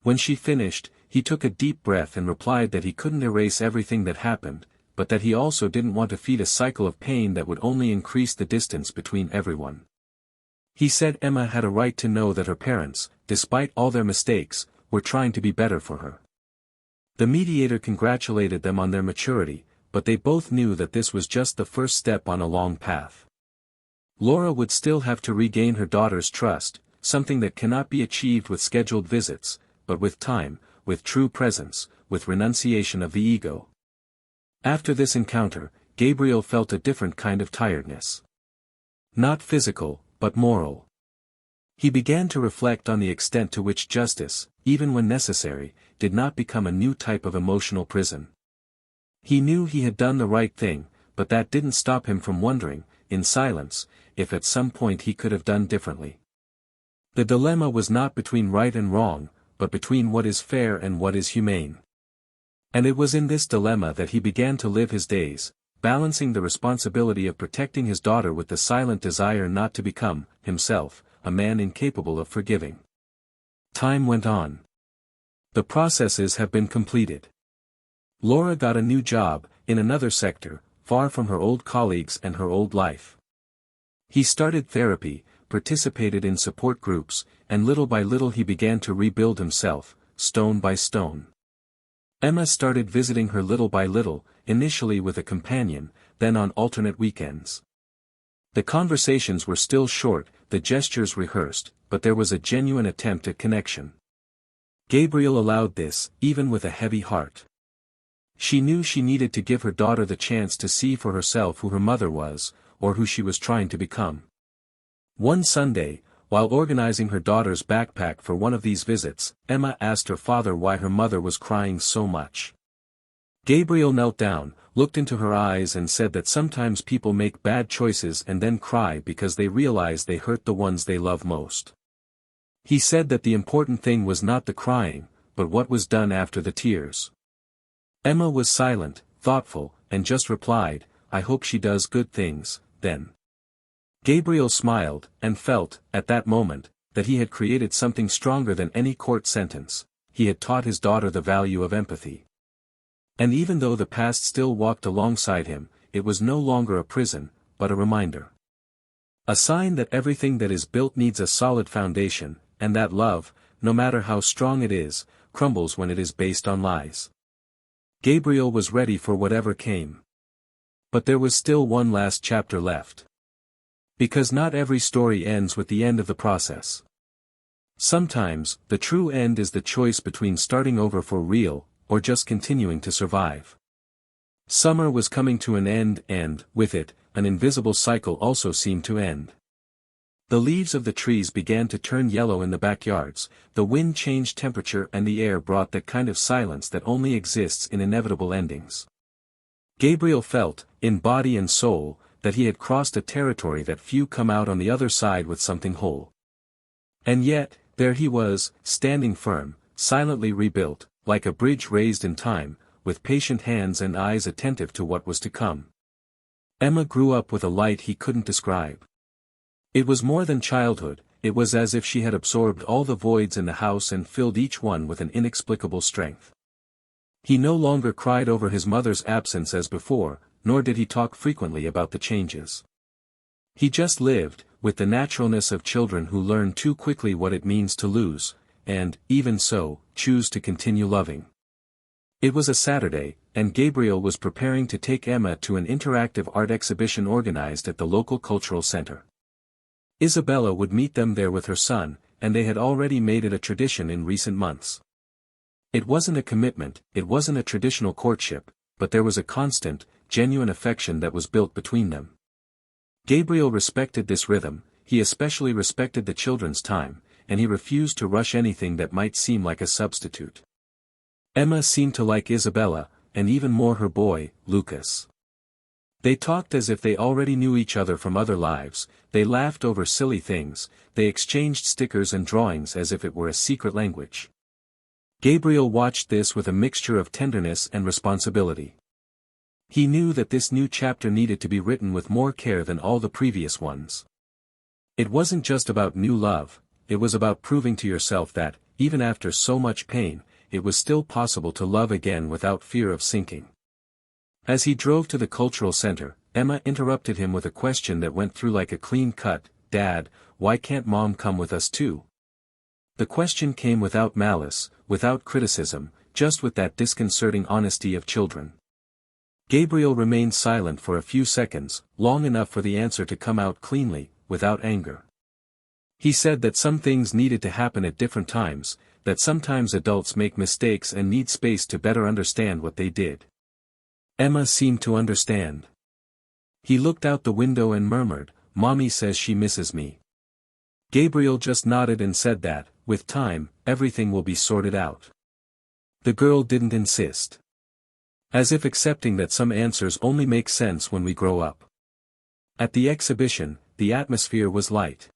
A: When she finished, he took a deep breath and replied that he couldn't erase everything that happened, but that he also didn't want to feed a cycle of pain that would only increase the distance between everyone. He said Emma had a right to know that her parents, despite all their mistakes, were trying to be better for her. The mediator congratulated them on their maturity, but they both knew that this was just the first step on a long path. Laura would still have to regain her daughter's trust, something that cannot be achieved with scheduled visits, but with time, with true presence, with renunciation of the ego. After this encounter, Gabriel felt a different kind of tiredness. Not physical, but moral. He began to reflect on the extent to which justice, even when necessary, did not become a new type of emotional prison. He knew he had done the right thing, but that didn't stop him from wondering, in silence, if at some point he could have done differently. The dilemma was not between right and wrong, but between what is fair and what is humane. And it was in this dilemma that he began to live his days, balancing the responsibility of protecting his daughter with the silent desire not to become, himself, a man incapable of forgiving. Time went on. The processes have been completed. Laura got a new job, in another sector, far from her old colleagues and her old life. He started therapy, participated in support groups, and little by little he began to rebuild himself, stone by stone. Emma started visiting her little by little, initially with a companion, then on alternate weekends. The conversations were still short, the gestures rehearsed, but there was a genuine attempt at connection. Gabriel allowed this, even with a heavy heart. She knew she needed to give her daughter the chance to see for herself who her mother was, or who she was trying to become. One Sunday, while organizing her daughter's backpack for one of these visits, Emma asked her father why her mother was crying so much. Gabriel knelt down, looked into her eyes and said that sometimes people make bad choices and then cry because they realize they hurt the ones they love most. He said that the important thing was not the crying, but what was done after the tears. Emma was silent, thoughtful, and just replied, "I hope she does good things, then." Gabriel smiled, and felt, at that moment, that he had created something stronger than any court sentence. He had taught his daughter the value of empathy. And even though the past still walked alongside him, it was no longer a prison, but a reminder. A sign that everything that is built needs a solid foundation, and that love, no matter how strong it is, crumbles when it is based on lies. Gabriel was ready for whatever came. But there was still one last chapter left. Because not every story ends with the end of the process. Sometimes, the true end is the choice between starting over for real, or just continuing to survive. Summer was coming to an end and, with it, an invisible cycle also seemed to end. The leaves of the trees began to turn yellow in the backyards, the wind changed temperature and the air brought that kind of silence that only exists in inevitable endings. Gabriel felt, in body and soul, that he had crossed a territory that few come out on the other side with something whole. And yet, there he was, standing firm, silently rebuilt, like a bridge raised in time, with patient hands and eyes attentive to what was to come. Emma grew up with a light he couldn't describe. It was more than childhood, it was as if she had absorbed all the voids in the house and filled each one with an inexplicable strength. He no longer cried over his mother's absence as before, nor did he talk frequently about the changes. He just lived, with the naturalness of children who learn too quickly what it means to lose, and, even so, choose to continue loving. It was a Saturday, and Gabriel was preparing to take Emma to an interactive art exhibition organized at the local cultural center. Isabella would meet them there with her son, and they had already made it a tradition in recent months. It wasn't a commitment, it wasn't a traditional courtship, but there was a constant, genuine affection that was built between them. Gabriel respected this rhythm, he especially respected the children's time, and he refused to rush anything that might seem like a substitute. Emma seemed to like Isabella, and even more her boy, Lucas. They talked as if they already knew each other from other lives, they laughed over silly things, they exchanged stickers and drawings as if it were a secret language. Gabriel watched this with a mixture of tenderness and responsibility. He knew that this new chapter needed to be written with more care than all the previous ones. It wasn't just about new love, it was about proving to yourself that, even after so much pain, it was still possible to love again without fear of sinking. As he drove to the cultural center, Emma interrupted him with a question that went through like a clean cut, "Dad, why can't Mom come with us too?" The question came without malice, without criticism, just with that disconcerting honesty of children. Gabriel remained silent for a few seconds, long enough for the answer to come out cleanly, without anger. He said that some things needed to happen at different times, that sometimes adults make mistakes and need space to better understand what they did. Emma seemed to understand. He looked out the window and murmured, "Mommy says she misses me." Gabriel just nodded and said that, with time, everything will be sorted out. The girl didn't insist. As if accepting that some answers only make sense when we grow up. At the exhibition, the atmosphere was light.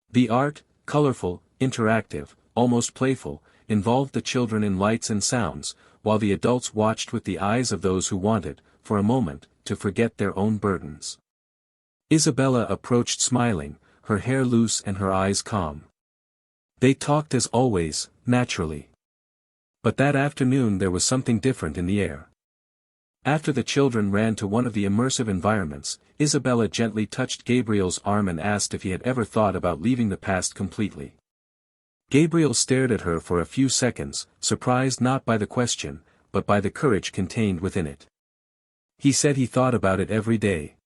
A: The art, colorful, interactive, almost playful, involved the children in lights and sounds, while the adults watched with the eyes of those who wanted, for a moment, to forget their own burdens. Isabella approached smiling, her hair loose and her eyes calm. They talked as always, naturally. But that afternoon there was something different in the air. After the children ran to one of the immersive environments, Isabella gently touched Gabriel's arm and asked if he had ever thought about leaving the past completely. Gabriel stared at her for a few seconds, surprised not by the question, but by the courage contained within it. He said he thought about it every day.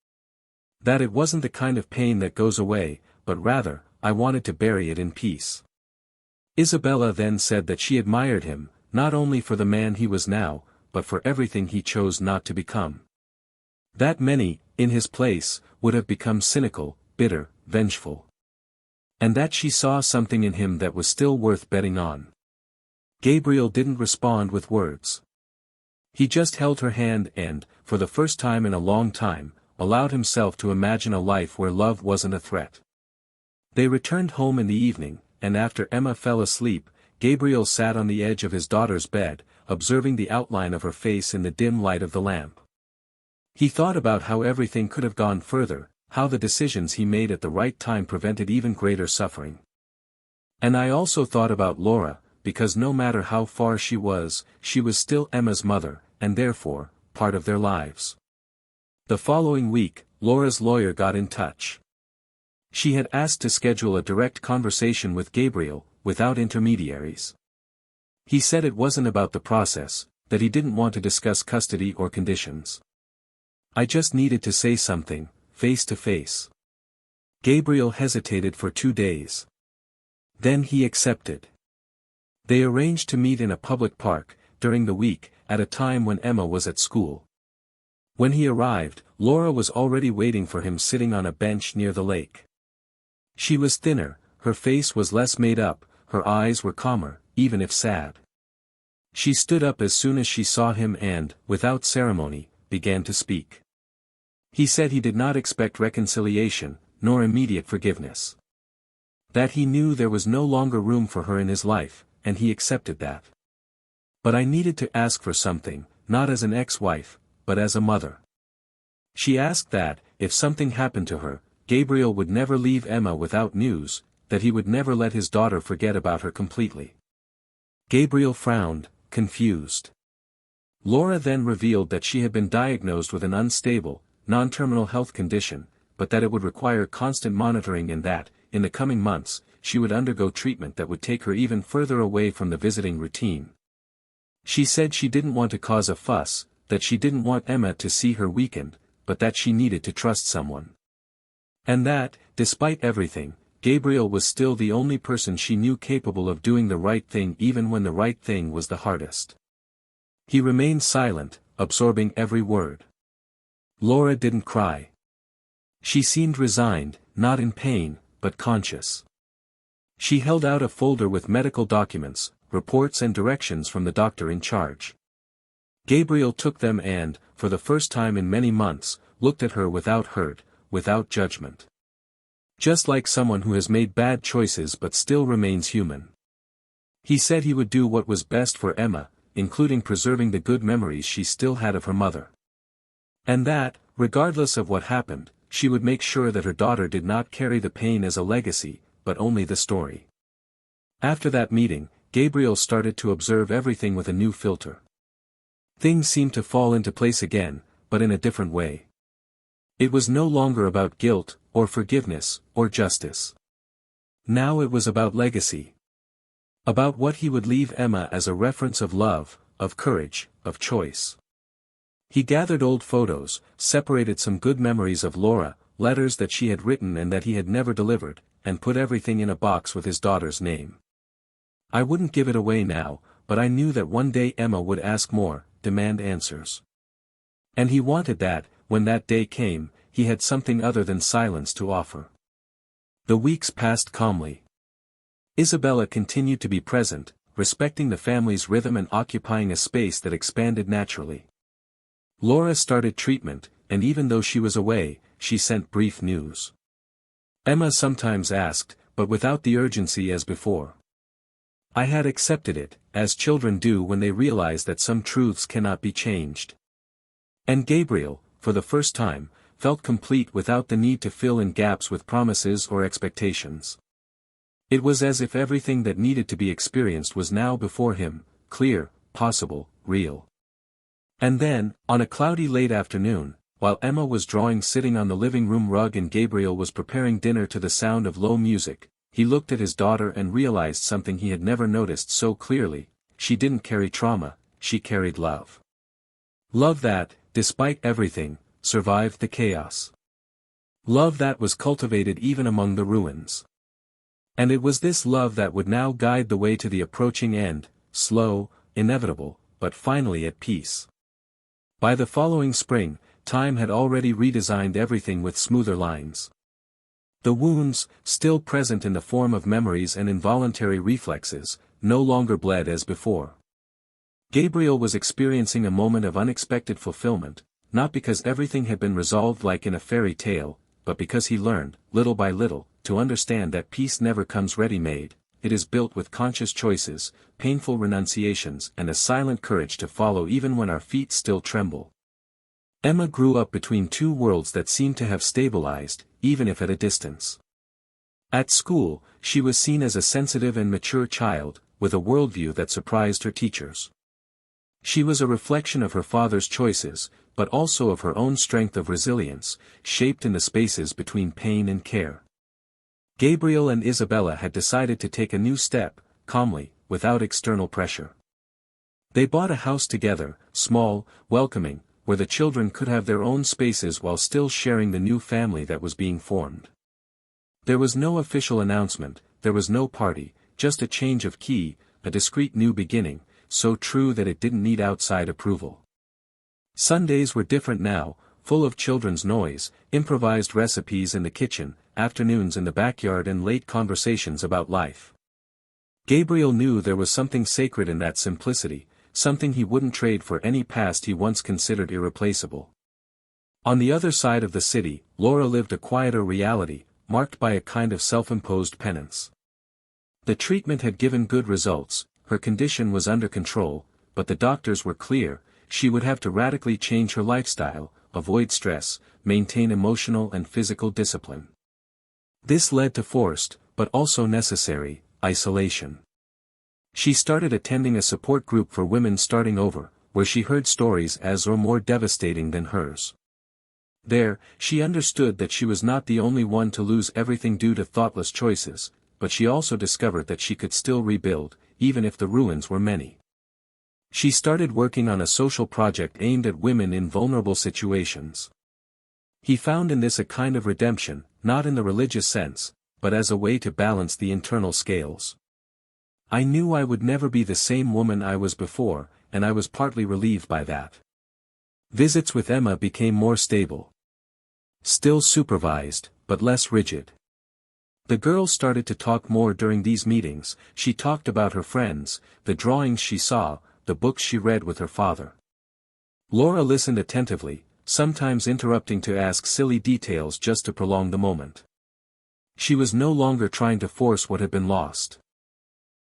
A: That it wasn't the kind of pain that goes away, but rather, I wanted to bury it in peace. Isabella then said that she admired him, not only for the man he was now, but for everything he chose not to become. That many, in his place, would have become cynical, bitter, vengeful. And that she saw something in him that was still worth betting on. Gabriel didn't respond with words. He just held her hand and, for the first time in a long time, allowed himself to imagine a life where love wasn't a threat. They returned home in the evening, and after Emma fell asleep, Gabriel sat on the edge of his daughter's bed, observing the outline of her face in the dim light of the lamp. He thought about how everything could have gone further, how the decisions he made at the right time prevented even greater suffering. And I also thought about Laura, because no matter how far she was still Emma's mother, and therefore, part of their lives. The following week, Laura's lawyer got in touch. She had asked to schedule a direct conversation with Gabriel, without intermediaries. He said it wasn't about the process, that he didn't want to discuss custody or conditions. I just needed to say something, face to face. Gabriel hesitated for 2 days. Then he accepted. They arranged to meet in a public park, during the week, at a time when Emma was at school. When he arrived, Laura was already waiting for him sitting on a bench near the lake. She was thinner, her face was less made up, her eyes were calmer, even if sad. She stood up as soon as she saw him and, without ceremony, began to speak. He said he did not expect reconciliation, nor immediate forgiveness. That he knew there was no longer room for her in his life, and he accepted that. But I needed to ask for something, not as an ex-wife, but as a mother. She asked that, if something happened to her, Gabriel would never leave Emma without news, that he would never let his daughter forget about her completely. Gabriel frowned, confused. Laura then revealed that she had been diagnosed with an unstable, non-terminal health condition, but that it would require constant monitoring and that, in the coming months, she would undergo treatment that would take her even further away from the visiting routine. She said she didn't want to cause a fuss, that she didn't want Emma to see her weakened, but that she needed to trust someone. And that, despite everything, Gabriel was still the only person she knew capable of doing the right thing even when the right thing was the hardest. He remained silent, absorbing every word. Laura didn't cry. She seemed resigned, not in pain, but conscious. She held out a folder with medical documents, reports and directions from the doctor in charge. Gabriel took them and, for the first time in many months, looked at her without hurt, without judgment. Just like someone who has made bad choices but still remains human. He said he would do what was best for Emma, including preserving the good memories she still had of her mother. And that, regardless of what happened, she would make sure that her daughter did not carry the pain as a legacy, but only the story. After that meeting, Gabriel started to observe everything with a new filter. Things seemed to fall into place again, but in a different way. It was no longer about guilt, or forgiveness, or justice. Now it was about legacy. About what he would leave Emma as a reference of love, of courage, of choice. He gathered old photos, separated some good memories of Laura, letters that she had written and that he had never delivered, and put everything in a box with his daughter's name. I wouldn't give it away now, but I knew that one day Emma would ask more, demand answers. And he wanted that, when that day came, he had something other than silence to offer. The weeks passed calmly. Isabella continued to be present, respecting the family's rhythm and occupying a space that expanded naturally. Laura started treatment, and even though she was away, she sent brief news. Emma sometimes asked, but without the urgency as before. I had accepted it, as children do when they realize that some truths cannot be changed. And Gabriel, for the first time, felt complete without the need to fill in gaps with promises or expectations. It was as if everything that needed to be experienced was now before him, clear, possible, real. And then, on a cloudy late afternoon, while Emma was drawing sitting on the living room rug and Gabriel was preparing dinner to the sound of low music, he looked at his daughter and realized something he had never noticed so clearly: she didn't carry trauma, she carried love. Love that, despite everything, survived the chaos. Love that was cultivated even among the ruins. And it was this love that would now guide the way to the approaching end, slow, inevitable, but finally at peace. By the following spring, time had already redesigned everything with smoother lines. The wounds, still present in the form of memories and involuntary reflexes, no longer bled as before. Gabriel was experiencing a moment of unexpected fulfillment, not because everything had been resolved like in a fairy tale, but because he learned, little by little, to understand that peace never comes ready-made. It is built with conscious choices, painful renunciations and a silent courage to follow even when our feet still tremble. Emma grew up between two worlds that seemed to have stabilized, even if at a distance. At school, she was seen as a sensitive and mature child, with a worldview that surprised her teachers. She was a reflection of her father's choices, but also of her own strength of resilience, shaped in the spaces between pain and care. Gabriel and Isabella had decided to take a new step, calmly, without external pressure. They bought a house together, small, welcoming, where the children could have their own spaces while still sharing the new family that was being formed. There was no official announcement, there was no party, just a change of key, a discreet new beginning, so true that it didn't need outside approval. Sundays were different now, full of children's noise, improvised recipes in the kitchen, afternoons in the backyard and late conversations about life. Gabriel knew there was something sacred in that simplicity, something he wouldn't trade for any past he once considered irreplaceable. On the other side of the city, Laura lived a quieter reality, marked by a kind of self-imposed penance. The treatment had given good results, her condition was under control, but the doctors were clear, she would have to radically change her lifestyle, avoid stress, maintain emotional and physical discipline. This led to forced, but also necessary, isolation. She started attending a support group for women starting over, where she heard stories as or more devastating than hers. There, she understood that she was not the only one to lose everything due to thoughtless choices, but she also discovered that she could still rebuild, even if the ruins were many. She started working on a social project aimed at women in vulnerable situations. He found in this a kind of redemption, not in the religious sense, but as a way to balance the internal scales. I knew I would never be the same woman I was before, and I was partly relieved by that. Visits with Emma became more stable. Still supervised, but less rigid. The girl started to talk more during these meetings. She talked about her friends, the drawings she saw, the books she read with her father. Laura listened attentively, sometimes interrupting to ask silly details just to prolong the moment. She was no longer trying to force what had been lost.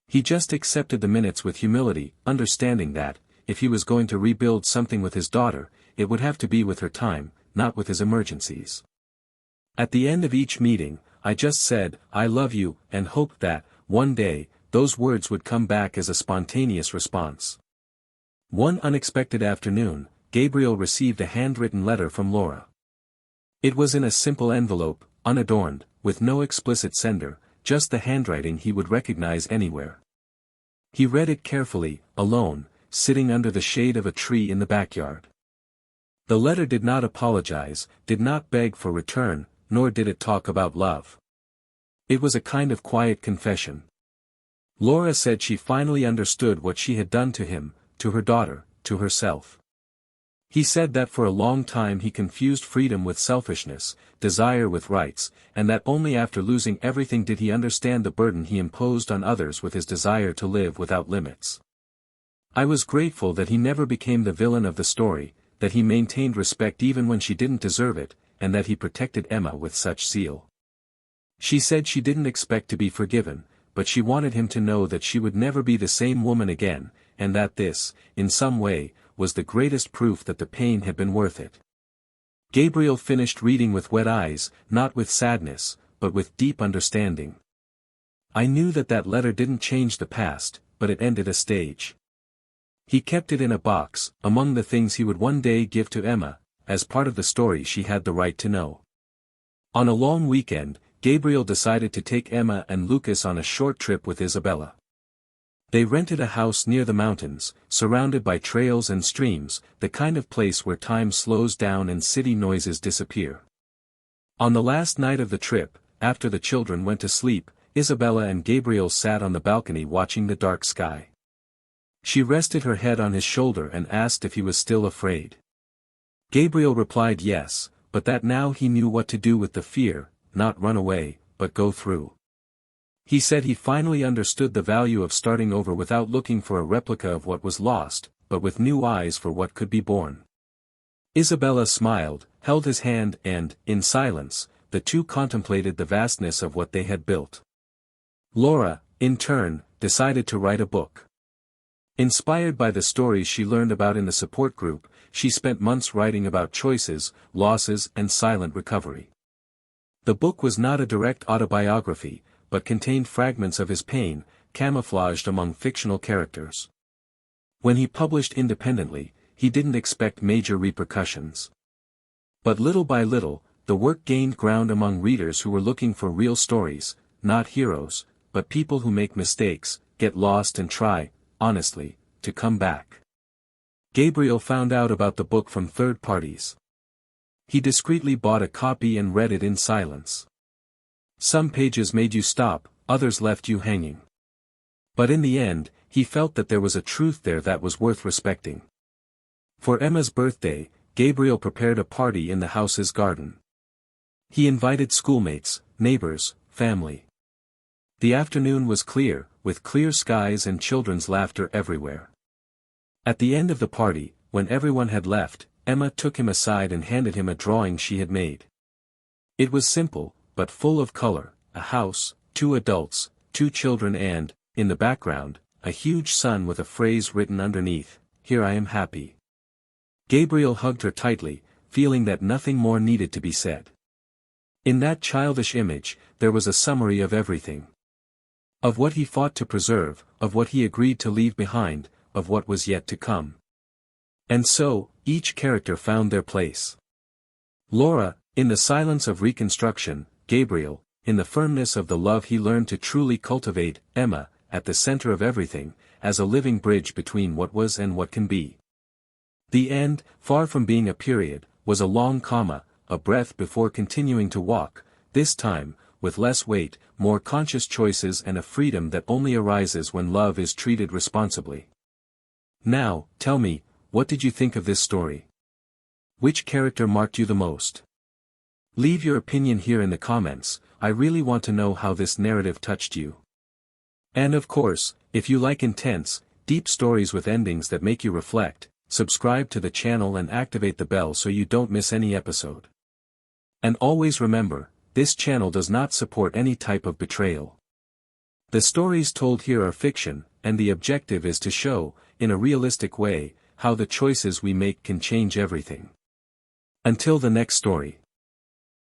A: He just accepted the minutes with humility, understanding that, if he was going to rebuild something with his daughter, it would have to be with her time, not with his emergencies. At the end of each meeting, I just said, "I love you," and hoped that, one day, those words would come back as a spontaneous response. One unexpected afternoon, Gabriel received a handwritten letter from Laura. It was in a simple envelope, unadorned, with no explicit sender, just the handwriting he would recognize anywhere. He read it carefully, alone, sitting under the shade of a tree in the backyard. The letter did not apologize, did not beg for return, nor did it talk about love. It was a kind of quiet confession. Laura said she finally understood what she had done to him, to her daughter, to herself. He said that for a long time he confused freedom with selfishness, desire with rights, and that only after losing everything did he understand the burden he imposed on others with his desire to live without limits. I was grateful that he never became the villain of the story, that he maintained respect even when she didn't deserve it, and that he protected Emma with such zeal. She said she didn't expect to be forgiven, but she wanted him to know that she would never be the same woman again, and that this, in some way, was the greatest proof that the pain had been worth it. Gabriel finished reading with wet eyes, not with sadness, but with deep understanding. I knew that that letter didn't change the past, but it ended a stage. He kept it in a box, among the things he would one day give to Emma, as part of the story she had the right to know. On a long weekend, Gabriel decided to take Emma and Lucas on a short trip with Isabella. They rented a house near the mountains, surrounded by trails and streams, the kind of place where time slows down and city noises disappear. On the last night of the trip, after the children went to sleep, Isabella and Gabriel sat on the balcony watching the dark sky. She rested her head on his shoulder and asked if he was still afraid. Gabriel replied yes, but that now he knew what to do with the fear, not run away, but go through. He said he finally understood the value of starting over without looking for a replica of what was lost, but with new eyes for what could be born. Isabella smiled, held his hand and, in silence, the two contemplated the vastness of what they had built. Laura, in turn, decided to write a book. Inspired by the stories she learned about in the support group, she spent months writing about choices, losses and silent recovery. The book was not a direct autobiography, but contained fragments of his pain, camouflaged among fictional characters. When he published independently, he didn't expect major repercussions. But little by little, the work gained ground among readers who were looking for real stories, not heroes, but people who make mistakes, get lost and try, honestly, to come back. Gabriel found out about the book from third parties. He discreetly bought a copy and read it in silence. Some pages made you stop, others left you hanging. But in the end, he felt that there was a truth there that was worth respecting. For Emma's birthday, Gabriel prepared a party in the house's garden. He invited schoolmates, neighbors, family. The afternoon was clear, with clear skies and children's laughter everywhere. At the end of the party, when everyone had left, Emma took him aside and handed him a drawing she had made. It was simple, but full of color: a house, 2 adults, 2 children and, in the background, a huge sun with a phrase written underneath, "Here I am happy." Gabriel hugged her tightly, feeling that nothing more needed to be said. In that childish image, there was a summary of everything. Of what he fought to preserve, of what he agreed to leave behind, of what was yet to come. And so, each character found their place. Laura, in the silence of reconstruction; Gabriel, in the firmness of the love he learned to truly cultivate; Emma, at the center of everything, as a living bridge between what was and what can be. The end, far from being a period, was a long comma, a breath before continuing to walk, this time, with less weight, more conscious choices and a freedom that only arises when love is treated responsibly. Now, tell me, what did you think of this story? Which character marked you the most? Leave your opinion here in the comments. I really want to know how this narrative touched you. And of course, if you like intense, deep stories with endings that make you reflect, subscribe to the channel and activate the bell so you don't miss any episode. And always remember, this channel does not support any type of betrayal. The stories told here are fiction, and the objective is to show, in a realistic way, how the choices we make can change everything. Until the next story.